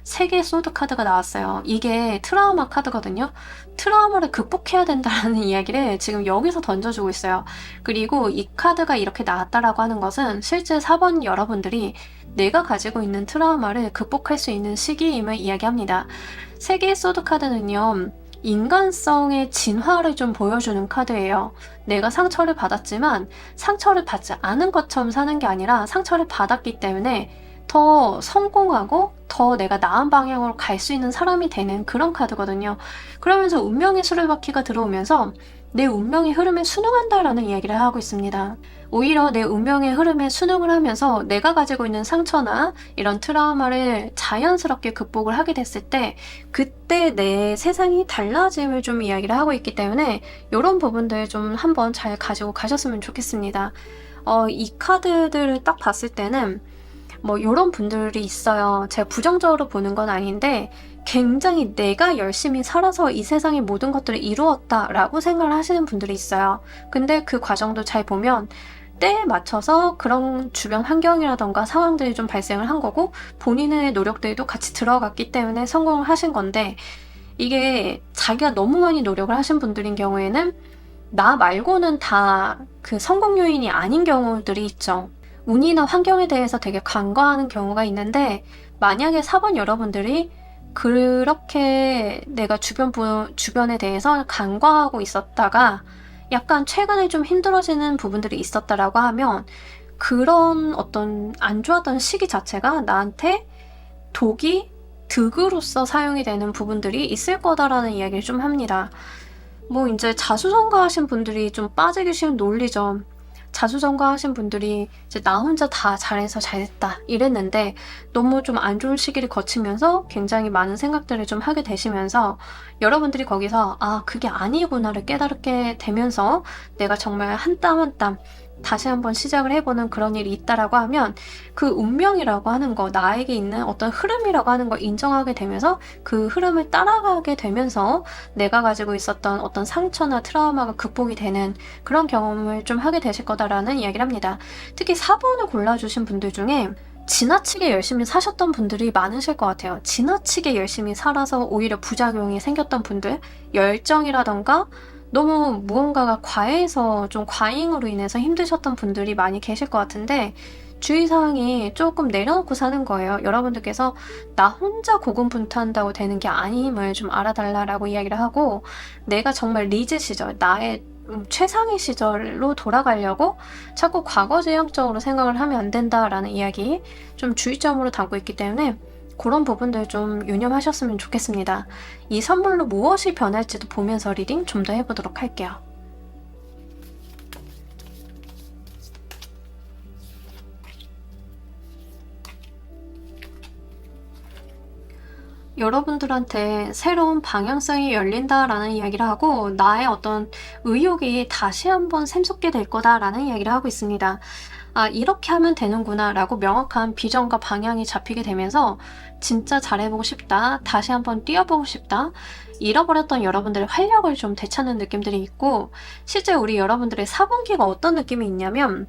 3개의 소드 카드가 나왔어요. 이게 트라우마 카드거든요. 트라우마를 극복해야 된다는 이야기를 지금 여기서 던져주고 있어요. 그리고 이 카드가 이렇게 나왔다라고 하는 것은 실제 4번 여러분들이 내가 가지고 있는 트라우마를 극복할 수 있는 시기임을 이야기합니다. 3개의 소드 카드는요, 인간성의 진화를 좀 보여주는 카드예요. 내가 상처를 받았지만 상처를 받지 않은 것처럼 사는 게 아니라 상처를 받았기 때문에 더 성공하고 더 내가 나은 방향으로 갈 수 있는 사람이 되는 그런 카드거든요. 그러면서 운명의 수레바퀴가 들어오면서 내 운명의 흐름에 순응한다라는 이야기를 하고 있습니다. 오히려 내 운명의 흐름에 순응을 하면서 내가 가지고 있는 상처나 이런 트라우마를 자연스럽게 극복을 하게 됐을 때 그때 내 세상이 달라짐을 좀 이야기를 하고 있기 때문에 이런 부분들 좀 한번 잘 가지고 가셨으면 좋겠습니다. 이 카드들을 딱 봤을 때는 뭐 이런 분들이 있어요. 제가 부정적으로 보는 건 아닌데 굉장히 내가 열심히 살아서 이 세상의 모든 것들을 이루었다라고 생각을 하시는 분들이 있어요. 근데 그 과정도 잘 보면 때에 맞춰서 그런 주변 환경이라던가 상황들이 좀 발생을 한 거고 본인의 노력들도 같이 들어갔기 때문에 성공을 하신 건데, 이게 자기가 너무 많이 노력을 하신 분들인 경우에는 나 말고는 다 그 성공 요인이 아닌 경우들이 있죠. 운이나 환경에 대해서 되게 간과하는 경우가 있는데, 만약에 4번 여러분들이 그렇게 내가 주변에 대해서 간과하고 있었다가 약간 최근에 좀 힘들어지는 부분들이 있었다라고 하면 그런 어떤 안 좋았던 시기 자체가 나한테 득으로서 사용이 되는 부분들이 있을 거다라는 이야기를 좀 합니다. 뭐 이제 자수성가하신 분들이 좀 빠지기 쉬운 논리죠. 자수성가하신 분들이 이제 나 혼자 다 잘해서 잘했다 이랬는데 너무 좀 안 좋은 시기를 거치면서 굉장히 많은 생각들을 좀 하게 되시면서 여러분들이 거기서 아, 그게 아니구나를 깨달게 되면서 내가 정말 한 땀 한 땀 다시 한번 시작을 해보는 그런 일이 있다라고 하면 그 운명이라고 하는 거, 나에게 있는 어떤 흐름이라고 하는 걸 인정하게 되면서 그 흐름을 따라가게 되면서 내가 가지고 있었던 어떤 상처나 트라우마가 극복이 되는 그런 경험을 좀 하게 되실 거다라는 이야기를 합니다. 특히 4번을 골라주신 분들 중에 지나치게 열심히 사셨던 분들이 많으실 것 같아요. 지나치게 열심히 살아서 오히려 부작용이 생겼던 분들, 열정이라던가 너무 무언가가 과해서 좀 과잉으로 인해서 힘드셨던 분들이 많이 계실 것 같은데, 주의사항이 조금 내려놓고 사는 거예요. 여러분들께서 나 혼자 고군분투한다고 되는 게 아님을 좀 알아달라고 이야기를 하고, 내가 정말 리즈 시절, 나의 최상의 시절로 돌아가려고 자꾸 과거 지향적으로 생각을 하면 안 된다라는 이야기 좀 주의점으로 담고 있기 때문에 그런 부분들 좀 유념하셨으면 좋겠습니다. 이 선물로 무엇이 변할지도 보면서 리딩 좀 더 해보도록 할게요. 여러분들한테 새로운 방향성이 열린다라는 이야기를 하고 나의 어떤 의욕이 다시 한번 샘솟게 될 거다라는 이야기를 하고 있습니다. 아, 이렇게 하면 되는구나 라고 명확한 비전과 방향이 잡히게 되면서 진짜 잘해보고 싶다, 다시 한번 뛰어보고 싶다, 잃어버렸던 여러분들의 활력을 좀 되찾는 느낌들이 있고, 실제 우리 여러분들의 4분기가 어떤 느낌이 있냐면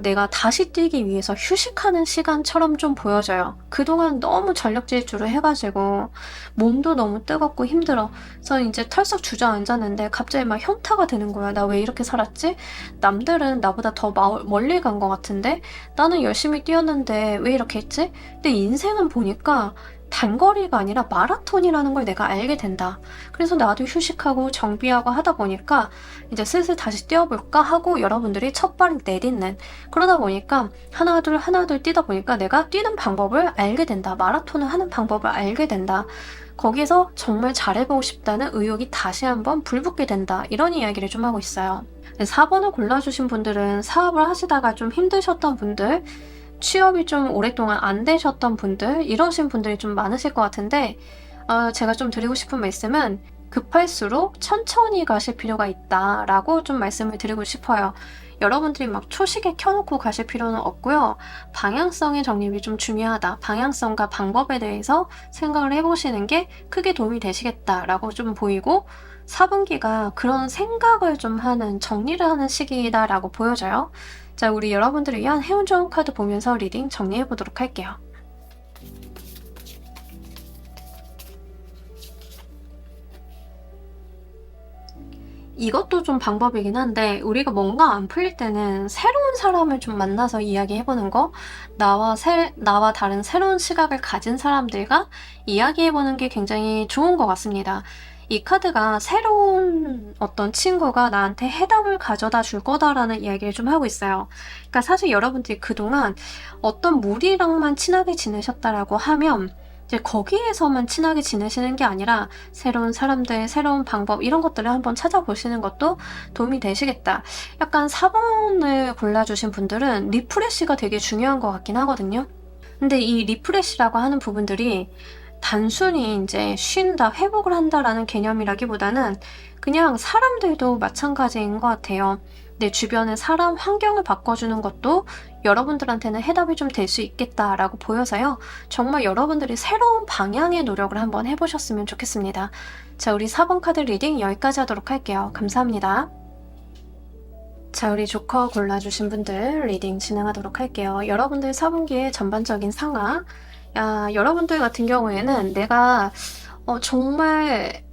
내가 다시 뛰기 위해서 휴식하는 시간처럼 좀 보여져요. 그동안 너무 전력 질주를 해가지고 몸도 너무 뜨겁고 힘들어. 그래서 이제 털썩 주저앉았는데 갑자기 막 현타가 드는 거야. 나 왜 이렇게 살았지? 남들은 나보다 더 멀리 간 것 같은데? 나는 열심히 뛰었는데 왜 이렇게 했지? 근데 인생은 보니까 단거리가 아니라 마라톤이라는 걸 내가 알게 된다. 그래서 나도 휴식하고 정비하고 하다 보니까 이제 슬슬 다시 뛰어볼까 하고 여러분들이 첫 발을 내딛는, 그러다 보니까 하나 둘 뛰다 보니까 내가 뛰는 방법을 알게 된다. 마라톤을 하는 방법을 알게 된다. 거기서 정말 잘해보고 싶다는 의욕이 다시 한번 불붙게 된다. 이런 이야기를 좀 하고 있어요. 4번을 골라주신 분들은 사업을 하시다가 좀 힘드셨던 분들, 취업이 좀 오랫동안 안 되셨던 분들, 이러신 분들이 좀 많으실 것 같은데, 제가 좀 드리고 싶은 말씀은 급할수록 천천히 가실 필요가 있다라고 좀 말씀을 드리고 싶어요. 여러분들이 막 초시계 켜놓고 가실 필요는 없고요. 방향성의 정립이 좀 중요하다. 방향성과 방법에 대해서 생각을 해보시는 게 크게 도움이 되시겠다라고 좀 보이고, 4분기가 그런 생각을 좀 하는, 정리를 하는 시기다라고 보여져요. 자, 우리 여러분들을 위한 해운 좋은 카드 보면서 리딩 정리해 보도록 할게요. 이것도 좀 방법이긴 한데, 우리가 뭔가 안 풀릴 때는 새로운 사람을 좀 만나서 이야기해보는 거, 나와 다른 새로운 시각을 가진 사람들과 이야기해보는 게 굉장히 좋은 것 같습니다. 이 카드가 새로운 어떤 친구가 나한테 해답을 가져다 줄 거다라는 이야기를 좀 하고 있어요. 그러니까 사실 여러분들이 그동안 어떤 무리랑만 친하게 지내셨다라고 하면 이제 거기에서만 친하게 지내시는 게 아니라 새로운 사람들, 새로운 방법 이런 것들을 한번 찾아보시는 것도 도움이 되시겠다. 약간 4번을 골라주신 분들은 리프레시가 되게 중요한 것 같긴 하거든요. 근데 이 리프레시라고 하는 부분들이 단순히 이제 쉰다, 회복을 한다라는 개념이라기보다는 그냥 사람들도 마찬가지인 것 같아요. 내 주변의 사람, 환경을 바꿔주는 것도 여러분들한테는 해답이 좀 될 수 있겠다라고 보여서요. 정말 여러분들이 새로운 방향의 노력을 한번 해보셨으면 좋겠습니다. 자, 우리 4번 카드 리딩 여기까지 하도록 할게요. 감사합니다. 자, 우리 조커 골라주신 분들 리딩 진행하도록 할게요. 여러분들 4분기의 전반적인 상황, 여러분들 같은 경우에는 내가 정말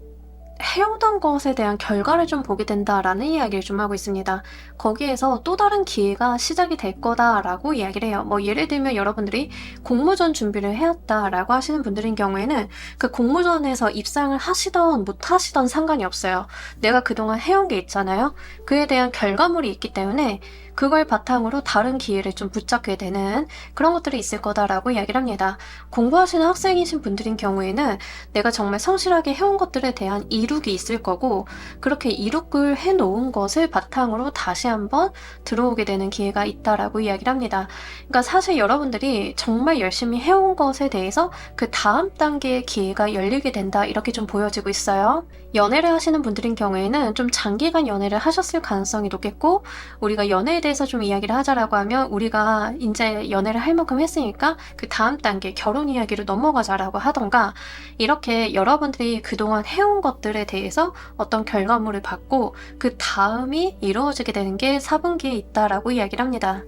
해오던 것에 대한 결과를 좀 보게 된다라는 이야기를 좀 하고 있습니다. 거기에서 또 다른 기회가 시작이 될 거다라고 이야기를 해요. 뭐 예를 들면 여러분들이 공모전 준비를 해왔다라고 하시는 분들인 경우에는 그 공모전에서 입상을 하시던 못 하시던 상관이 없어요. 내가 그동안 해온 게 있잖아요. 그에 대한 결과물이 있기 때문에 그걸 바탕으로 다른 기회를 좀 붙잡게 되는 그런 것들이 있을 거다라고 이야기를 합니다. 공부하시는 학생이신 분들인 경우에는 내가 정말 성실하게 해온 것들에 대한 이룩이 있을 거고, 그렇게 이룩을 해놓은 것을 바탕으로 다시 한번 들어오게 되는 기회가 있다라고 이야기를 합니다. 그러니까 사실 여러분들이 정말 열심히 해온 것에 대해서 그 다음 단계의 기회가 열리게 된다, 이렇게 좀 보여지고 있어요. 연애를 하시는 분들인 경우에는 좀 장기간 연애를 하셨을 가능성이 높겠고, 우리가 연애에 대해서 좀 이야기를 하자라고 하면 우리가 이제 연애를 할 만큼 했으니까 그 다음 단계 결혼 이야기로 넘어가자라고 하던가, 이렇게 여러분들이 그동안 해온 것들에 대해서 어떤 결과물을 받고 그 다음이 이루어지게 되는 게 4분기에 있다라고 이야기를 합니다.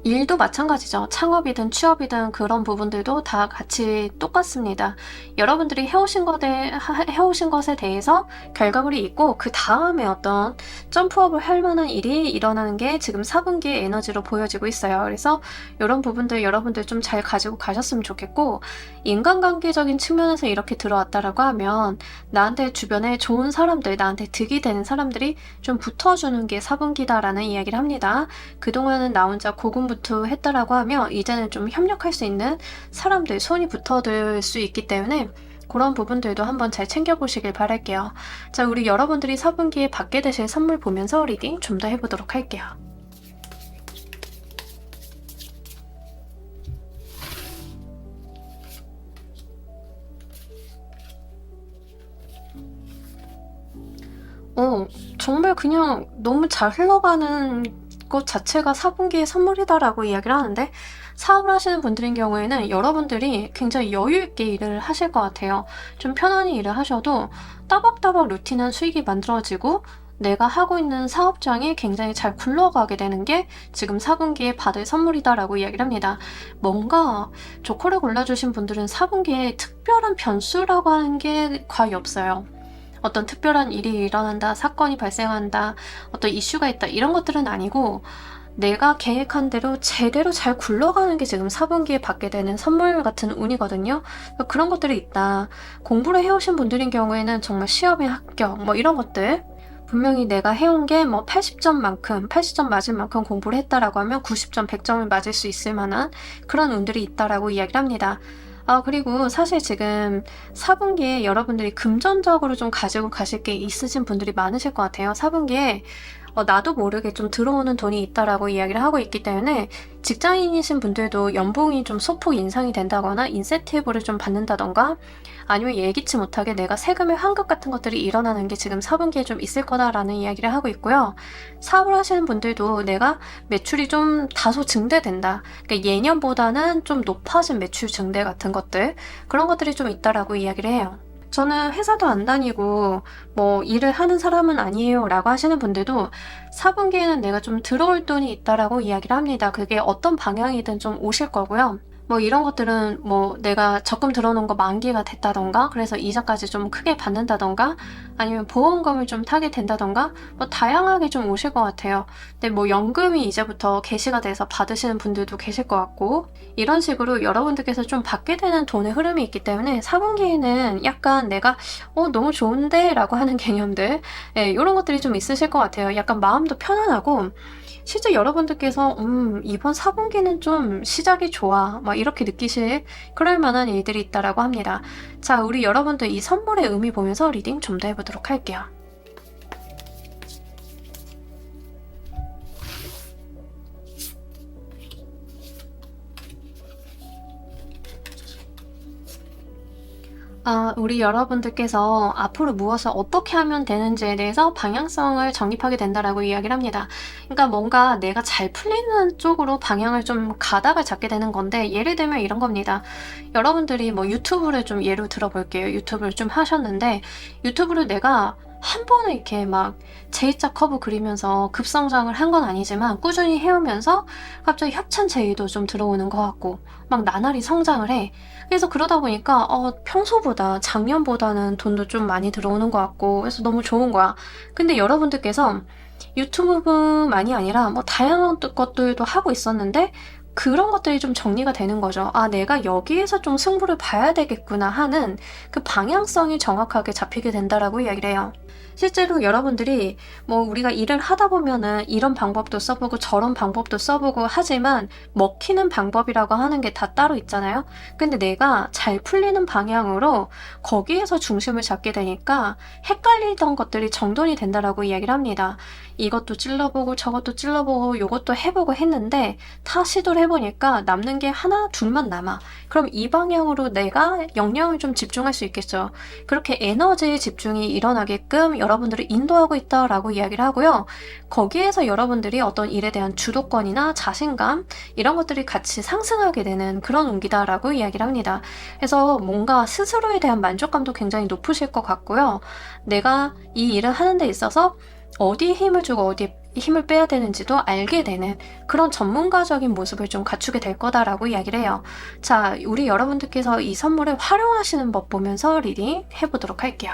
일도 마찬가지죠. 창업이든 취업이든 그런 부분들도 다 같이 똑같습니다. 여러분들이 해오신 것에 대해서 결과물이 있고 그 다음에 어떤 점프업을 할 만한 일이 일어나는 게 지금 4분기의 에너지로 보여지고 있어요. 그래서 이런 부분들 여러분들 좀 잘 가지고 가셨으면 좋겠고, 인간관계적인 측면에서 이렇게 들어왔다라고 하면 나한테 주변에 좋은 사람들, 나한테 득이 되는 사람들이 좀 붙어주는 게 4분기다라는 이야기를 합니다. 그동안은 나 혼자 고군분투 예전부터 했다라고 하면 이제는 좀 협력할 수 있는 사람들, 손이 붙어들 수 있기 때문에 그런 부분들도 한번 잘 챙겨보시길 바랄게요. 자, 우리 여러분들이 4분기에 받게 되실 선물 보면서 리딩 좀 더 해보도록 할게요. 정말 그냥 너무 잘 흘러가는 것 자체가 4분기의 선물이다라고 이야기를 하는데, 사업을 하시는 분들인 경우에는 여러분들이 굉장히 여유 있게 일을 하실 것 같아요. 좀 편안히 일을 하셔도 따박따박 루틴한 수익이 만들어지고 내가 하고 있는 사업장이 굉장히 잘 굴러가게 되는 게 지금 4분기에 받을 선물이다라고 이야기를 합니다. 뭔가 조커를 골라주신 분들은 4분기에 특별한 변수라고 하는 게 거의 없어요. 어떤 특별한 일이 일어난다, 사건이 발생한다, 어떤 이슈가 있다, 이런 것들은 아니고 내가 계획한 대로 제대로 잘 굴러가는 게 지금 4분기에 받게 되는 선물 같은 운이거든요. 그런 것들이 있다. 공부를 해오신 분들인 경우에는 정말 시험에 합격, 뭐 이런 것들. 분명히 내가 해온 게 뭐 80점만큼, 80점 맞을 만큼 공부를 했다라고 하면 90점, 100점을 맞을 수 있을 만한 그런 운들이 있다라고 이야기를 합니다. 그리고 사실 지금 4분기에 여러분들이 금전적으로 좀 가지고 가실 게 있으신 분들이 많으실 것 같아요. 4분기에 나도 모르게 좀 들어오는 돈이 있다라고 이야기를 하고 있기 때문에 직장인이신 분들도 연봉이 좀 소폭 인상이 된다거나 인센티브를 좀 받는다던가 아니면 예기치 못하게 내가 세금의 환급 같은 것들이 일어나는 게 지금 4분기에 좀 있을 거다라는 이야기를 하고 있고요. 사업을 하시는 분들도 내가 매출이 좀 다소 증대된다. 그러니까 예년보다는 좀 높아진 매출 증대 같은 것들, 그런 것들이 좀 있다라고 이야기를 해요. 저는 회사도 안 다니고 뭐 일을 하는 사람은 아니에요 라고 하시는 분들도 4분기에는 내가 좀 들어올 돈이 있다라고 이야기를 합니다. 그게 어떤 방향이든 좀 오실 거고요. 뭐 이런 것들은 뭐 내가 적금 들어놓은 거 만기가 됐다던가, 그래서 이자까지 좀 크게 받는다던가, 아니면 보험금을 좀 타게 된다던가, 뭐 다양하게 좀 오실 것 같아요. 근데 뭐 연금이 이제부터 개시가 돼서 받으시는 분들도 계실 것 같고, 이런 식으로 여러분들께서 좀 받게 되는 돈의 흐름이 있기 때문에 4분기에는 약간 내가 너무 좋은데? 라고 하는 개념들, 이런 것들이 좀 있으실 것 같아요. 약간 마음도 편안하고, 실제 여러분들께서 이번 4분기는 좀 시작이 좋아, 막 이렇게 느끼실 그럴 만한 일들이 있다라고 합니다. 자, 우리 여러분들 이 선물의 의미 보면서 리딩 좀 더 해보도록 할게요. 우리 여러분들께서 앞으로 무엇을 어떻게 하면 되는지에 대해서 방향성을 정립하게 된다라고 이야기를 합니다. 그러니까 뭔가 내가 잘 풀리는 쪽으로 방향을 좀 가닥을 잡게 되는 건데, 예를 들면 이런 겁니다. 여러분들이 뭐 유튜브를 좀 예로 들어볼게요. 유튜브를 좀 하셨는데 유튜브를 내가 한 번에 이렇게 막 J자 커브 그리면서 급성장을 한 건 아니지만 꾸준히 해오면서 갑자기 협찬 제의도 좀 들어오는 것 같고 막 나날이 성장을 해. 그래서 그러다 보니까 평소보다 작년보다는 돈도 좀 많이 들어오는 것 같고, 그래서 너무 좋은 거야. 근데 여러분들께서 유튜브만이 아니라 뭐 다양한 것들도 하고 있었는데 그런 것들이 좀 정리가 되는 거죠. 내가 여기에서 좀 승부를 봐야 되겠구나 하는 그 방향성이 정확하게 잡히게 된다라고 이야기를 해요. 실제로 여러분들이 뭐 우리가 일을 하다 보면은 이런 방법도 써보고 저런 방법도 써보고 하지만 먹히는 방법이라고 하는 게 다 따로 있잖아요. 근데 내가 잘 풀리는 방향으로 거기에서 중심을 잡게 되니까 헷갈리던 것들이 정돈이 된다라고 이야기를 합니다. 이것도 찔러보고 저것도 찔러보고 요것도 해보고 했는데 다 시도를 해보니까 남는 게 하나 둘만 남아. 그럼 이 방향으로 내가 역량을 좀 집중할 수 있겠죠. 그렇게 에너지의 집중이 일어나게끔 여러분들을 인도하고 있다라고 이야기를 하고요. 거기에서 여러분들이 어떤 일에 대한 주도권이나 자신감, 이런 것들이 같이 상승하게 되는 그런 운기다라고 이야기를 합니다. 그래서 뭔가 스스로에 대한 만족감도 굉장히 높으실 것 같고요. 내가 이 일을 하는 데 있어서 어디에 힘을 주고 어디에 힘을 빼야 되는지도 알게 되는 그런 전문가적인 모습을 좀 갖추게 될 거다라고 이야기를 해요. 자, 우리 여러분들께서 이 선물을 활용하시는 법 보면서 리딩 해보도록 할게요.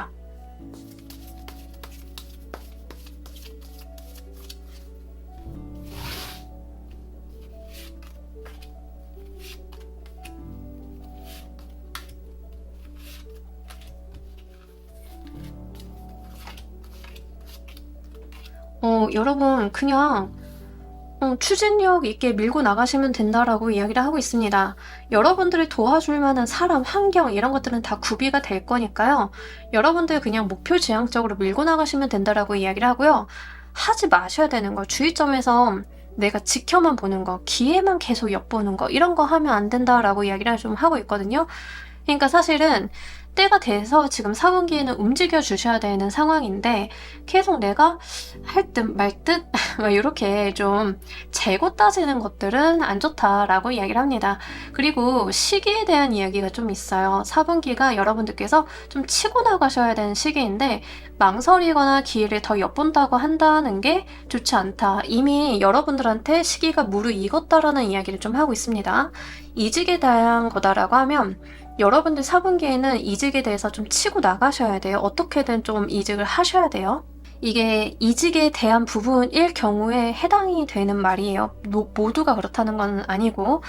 여러분 그냥 추진력 있게 밀고 나가시면 된다라고 이야기를 하고 있습니다. 여러분들을 도와줄 만한 사람, 환경 이런 것들은 다 구비가 될 거니까요. 여러분들 그냥 목표 지향적으로 밀고 나가시면 된다라고 이야기를 하고요. 하지 마셔야 되는 거, 주의점에서 내가 지켜만 보는 거, 기회만 계속 엿보는 거 이런 거 하면 안 된다라고 이야기를 좀 하고 있거든요. 그러니까 사실은 때가 돼서 지금 4분기에는 움직여 주셔야 되는 상황인데 계속 내가 할 듯 말 듯 이렇게 좀 재고 따지는 것들은 안 좋다라고 이야기를 합니다. 그리고 시기에 대한 이야기가 좀 있어요. 4분기가 여러분들께서 좀 치고 나가셔야 되는 시기인데 망설이거나 기회를 더 엿본다고 한다는 게 좋지 않다. 이미 여러분들한테 시기가 무르익었다라는 이야기를 좀 하고 있습니다. 이직에 대한 거다라고 하면 여러분들 4분기에는 이직에 대해서 좀 치고 나가셔야 돼요. 어떻게든 좀 이직을 하셔야 돼요. 이게 이직에 대한 부분일 경우에 해당이 되는 말이에요. 모두가 그렇다는 건 아니고.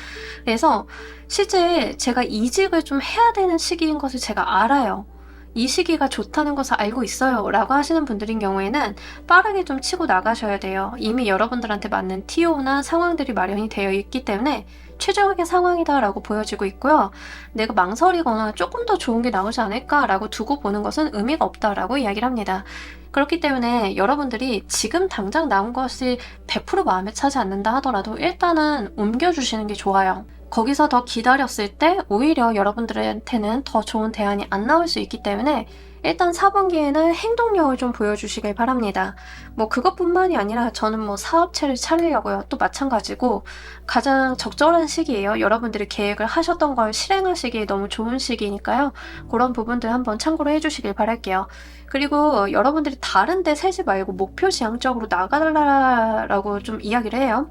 그래서 실제 제가 이직을 좀 해야 되는 시기인 것을 제가 알아요. 이 시기가 좋다는 것을 알고 있어요 라고 하시는 분들인 경우에는 빠르게 좀 치고 나가셔야 돼요. 이미 여러분들한테 맞는 TO나 상황들이 마련이 되어 있기 때문에 최적의 상황이다 라고 보여지고 있고요. 내가 망설이거나 조금 더 좋은 게 나오지 않을까 라고 두고 보는 것은 의미가 없다 라고 이야기를 합니다. 그렇기 때문에 여러분들이 지금 당장 나온 것이 100% 마음에 차지 않는다 하더라도 일단은 옮겨주시는 게 좋아요. 거기서 더 기다렸을 때 오히려 여러분들한테는 더 좋은 대안이 안 나올 수 있기 때문에 일단 4분기에는 행동력을 좀 보여주시길 바랍니다. 그것뿐만이 아니라 저는 사업체를 차리려고요. 또 마찬가지고 가장 적절한 시기예요. 여러분들이 계획을 하셨던 걸 실행하시기에 너무 좋은 시기니까요. 그런 부분들 한번 참고로 해주시길 바랄게요. 그리고 여러분들이 다른 데 세지 말고 목표 지향적으로 나가라라고 좀 이야기를 해요.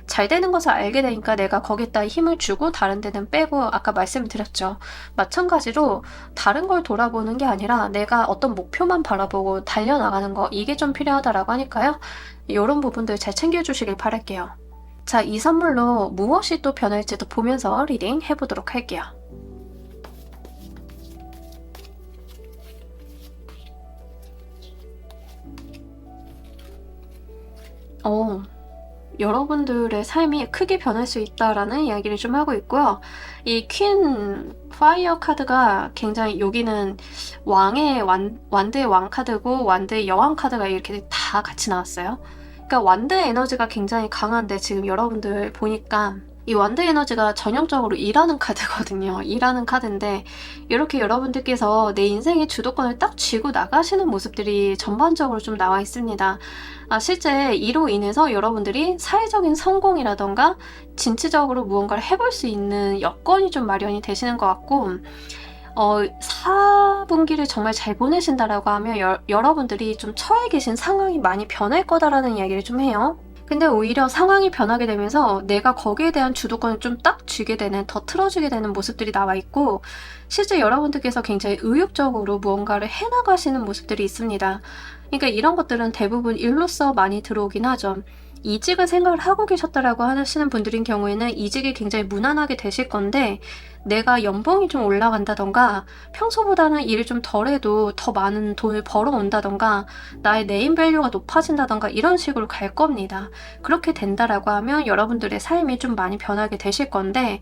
잘 되는 것을 알게 되니까 내가 거기에다 힘을 주고 다른 데는 빼고 아까 말씀을 드렸죠. 마찬가지로 다른 걸 돌아보는 게 아니라 내가 어떤 목표만 바라보고 달려나가는 거 이게 좀 필요하다라고 하니까요. 이런 부분들 잘 챙겨주시길 바랄게요. 자, 이 선물로 무엇이 또 변할지도 보면서 리딩 해보도록 할게요. 여러분들의 삶이 크게 변할 수 있다라는 이야기를 좀 하고 있고요. 이 퀸 파이어 카드가 굉장히 여기는 완드의 왕 카드고 완드의 여왕 카드가 이렇게 다 같이 나왔어요. 그러니까 완드의 에너지가 굉장히 강한데 지금 여러분들 보니까 이 완드 에너지가 전형적으로 일하는 카드거든요. 일하는 카드인데 이렇게 여러분들께서 내 인생의 주도권을 딱 쥐고 나가시는 모습들이 전반적으로 좀 나와 있습니다. 실제 이로 인해서 여러분들이 사회적인 성공이라던가 진취적으로 무언가를 해볼 수 있는 여건이 좀 마련이 되시는 것 같고 4분기를 정말 잘 보내신다라고 하면 여러분들이 좀 처해 계신 상황이 많이 변할 거다라는 이야기를 좀 해요. 근데 오히려 상황이 변하게 되면서 내가 거기에 대한 주도권을 좀 딱 쥐게 되는, 더 틀어주게 되는 모습들이 나와 있고 실제 여러분들께서 굉장히 의욕적으로 무언가를 해나가시는 모습들이 있습니다. 그러니까 이런 것들은 대부분 일로서 많이 들어오긴 하죠. 이직을 생각을 하고 계셨다라고 하시는 분들인 경우에는 이직이 굉장히 무난하게 되실 건데 내가 연봉이 좀 올라간다던가 평소보다는 일을 좀 덜해도 더 많은 돈을 벌어온다던가 나의 네임밸류가 높아진다던가 이런 식으로 갈 겁니다. 그렇게 된다라고 하면 여러분들의 삶이 좀 많이 변하게 되실 건데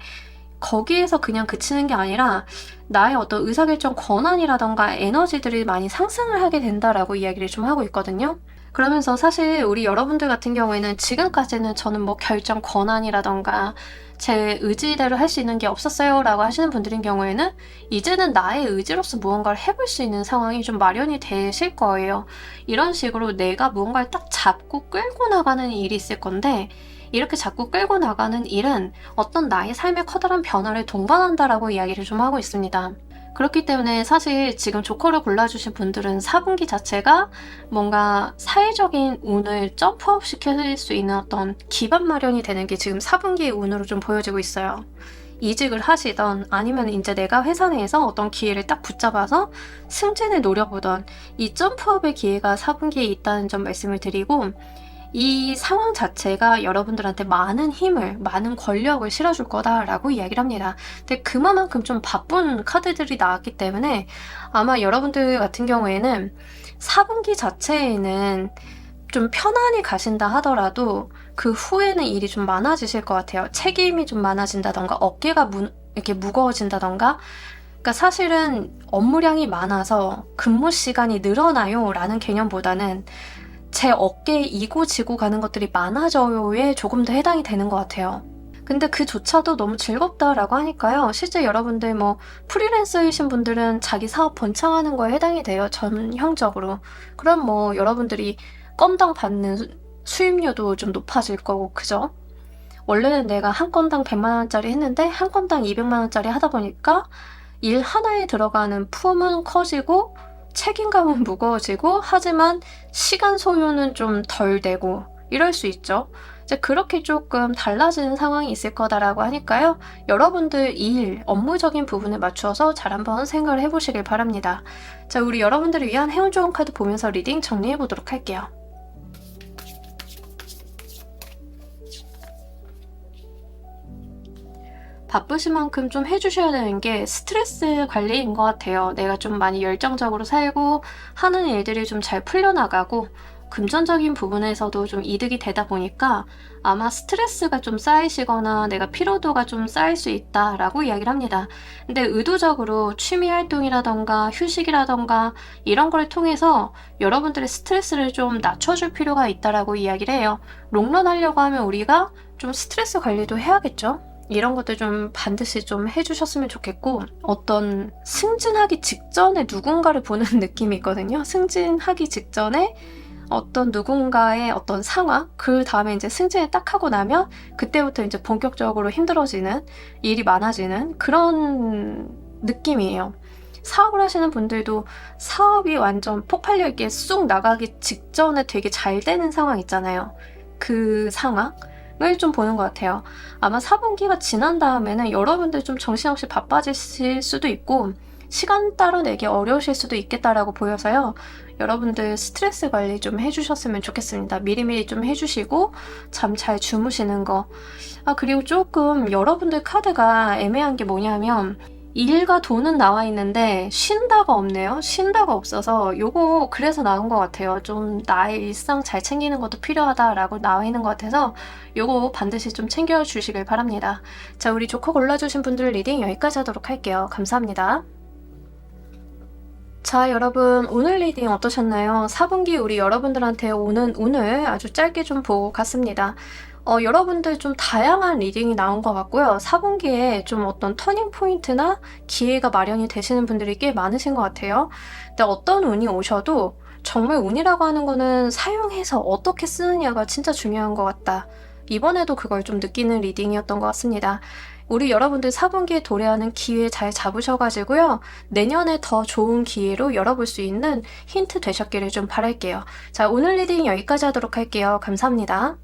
거기에서 그냥 그치는 게 아니라 나의 어떤 의사결정 권한이라던가 에너지들이 많이 상승을 하게 된다라고 이야기를 좀 하고 있거든요. 그러면서 사실 우리 여러분들 같은 경우에는 지금까지는 저는 결정 권한이라던가 제 의지대로 할 수 있는 게 없었어요 라고 하시는 분들인 경우에는 이제는 나의 의지로서 무언가를 해볼 수 있는 상황이 좀 마련이 되실 거예요. 이런 식으로 내가 무언가를 딱 잡고 끌고 나가는 일이 있을 건데 이렇게 자꾸 끌고 나가는 일은 어떤 나의 삶의 커다란 변화를 동반한다라고 이야기를 좀 하고 있습니다. 그렇기 때문에 사실 지금 조커를 골라주신 분들은 4분기 자체가 뭔가 사회적인 운을 점프업 시킬 수 있는 어떤 기반 마련이 되는 게 지금 4분기의 운으로 좀 보여지고 있어요. 이직을 하시던 아니면 이제 내가 회사 내에서 어떤 기회를 딱 붙잡아서 승진을 노려보던 이 점프업의 기회가 4분기에 있다는 점 말씀을 드리고 이 상황 자체가 여러분들한테 많은 힘을, 많은 권력을 실어줄 거다라고 이야기를 합니다. 근데 그만큼 좀 바쁜 카드들이 나왔기 때문에 아마 여러분들 같은 경우에는 4분기 자체에는 좀 편안히 가신다 하더라도 그 후에는 일이 좀 많아지실 것 같아요. 책임이 좀 많아진다던가 어깨가 이렇게 무거워진다던가. 그러니까 사실은 업무량이 많아서 근무 시간이 늘어나요 라는 개념보다는 제 어깨에 이고 지고 가는 것들이 많아져요에 조금 더 해당이 되는 것 같아요. 근데 그조차도 너무 즐겁다라고 하니까요. 실제 여러분들 뭐 프리랜서이신 분들은 자기 사업 번창하는 거에 해당이 돼요. 전형적으로. 그럼 뭐 여러분들이 건당 받는 수입료도 좀 높아질 거고, 그죠? 원래는 내가 한 건당 100만 원짜리 했는데 한 건당 200만 원짜리 하다 보니까 일 하나에 들어가는 품은 커지고 책임감은 무거워지고, 하지만 시간 소요는 좀 덜 되고 이럴 수 있죠. 이제 그렇게 조금 달라지는 상황이 있을 거다라고 하니까요. 여러분들 일, 업무적인 부분에 맞추어서 잘 한번 생각을 해보시길 바랍니다. 자, 우리 여러분들을 위한 행운 좋은 카드 보면서 리딩 정리해 보도록 할게요. 바쁘신 만큼 좀 해주셔야 되는 게 스트레스 관리인 것 같아요. 내가 좀 많이 열정적으로 살고 하는 일들이 좀 잘 풀려나가고 금전적인 부분에서도 좀 이득이 되다 보니까 아마 스트레스가 좀 쌓이시거나 내가 피로도가 좀 쌓일 수 있다라고 이야기를 합니다. 근데 의도적으로 취미 활동이라던가 휴식이라던가 이런 걸 통해서 여러분들의 스트레스를 좀 낮춰줄 필요가 있다라고 이야기를 해요. 롱런 하려고 하면 우리가 좀 스트레스 관리도 해야겠죠? 이런 것들 좀 반드시 좀 해주셨으면 좋겠고, 어떤 승진하기 직전에 누군가를 보는 느낌이 있거든요. 승진하기 직전에 어떤 누군가의 어떤 상황, 그 다음에 이제 승진을 딱 하고 나면 그때부터 이제 본격적으로 힘들어지는, 일이 많아지는 그런 느낌이에요. 사업을 하시는 분들도 사업이 완전 폭발력 있게 쑥 나가기 직전에 되게 잘 되는 상황 있잖아요. 그 상황을 좀 보는 것 같아요. 아마 4분기가 지난 다음에는 여러분들 좀 정신없이 바빠지실 수도 있고 시간 따로 내기 어려우실 수도 있겠다라고 보여서요. 여러분들 스트레스 관리 좀 해주셨으면 좋겠습니다. 미리미리 좀 해주시고 잠 잘 주무시는 거. 그리고 조금 여러분들 카드가 애매한 게 뭐냐면 일과 돈은 나와 있는데 쉰다가 없네요. 쉰다가 없어서 요거 그래서 나온 것 같아요. 좀 나의 일상 잘 챙기는 것도 필요하다라고 나와 있는 것 같아서 요거 반드시 좀 챙겨주시길 바랍니다. 자, 우리 조커 골라주신 분들 리딩 여기까지 하도록 할게요. 감사합니다. 자, 여러분 오늘 리딩 어떠셨나요? 4분기 우리 여러분들한테 오는 운을 아주 짧게 좀 보고 갔습니다. 여러분들 좀 다양한 리딩이 나온 것 같고요. 4분기에 좀 어떤 터닝 포인트나 기회가 마련이 되시는 분들이 꽤 많으신 것 같아요. 근데 어떤 운이 오셔도 정말 운이라고 하는 거는 사용해서 어떻게 쓰느냐가 진짜 중요한 것 같다. 이번에도 그걸 좀 느끼는 리딩이었던 것 같습니다. 우리 여러분들 4분기에 도래하는 기회 잘 잡으셔가지고요. 내년에 더 좋은 기회로 열어볼 수 있는 힌트 되셨기를 좀 바랄게요. 자, 오늘 리딩 여기까지 하도록 할게요. 감사합니다.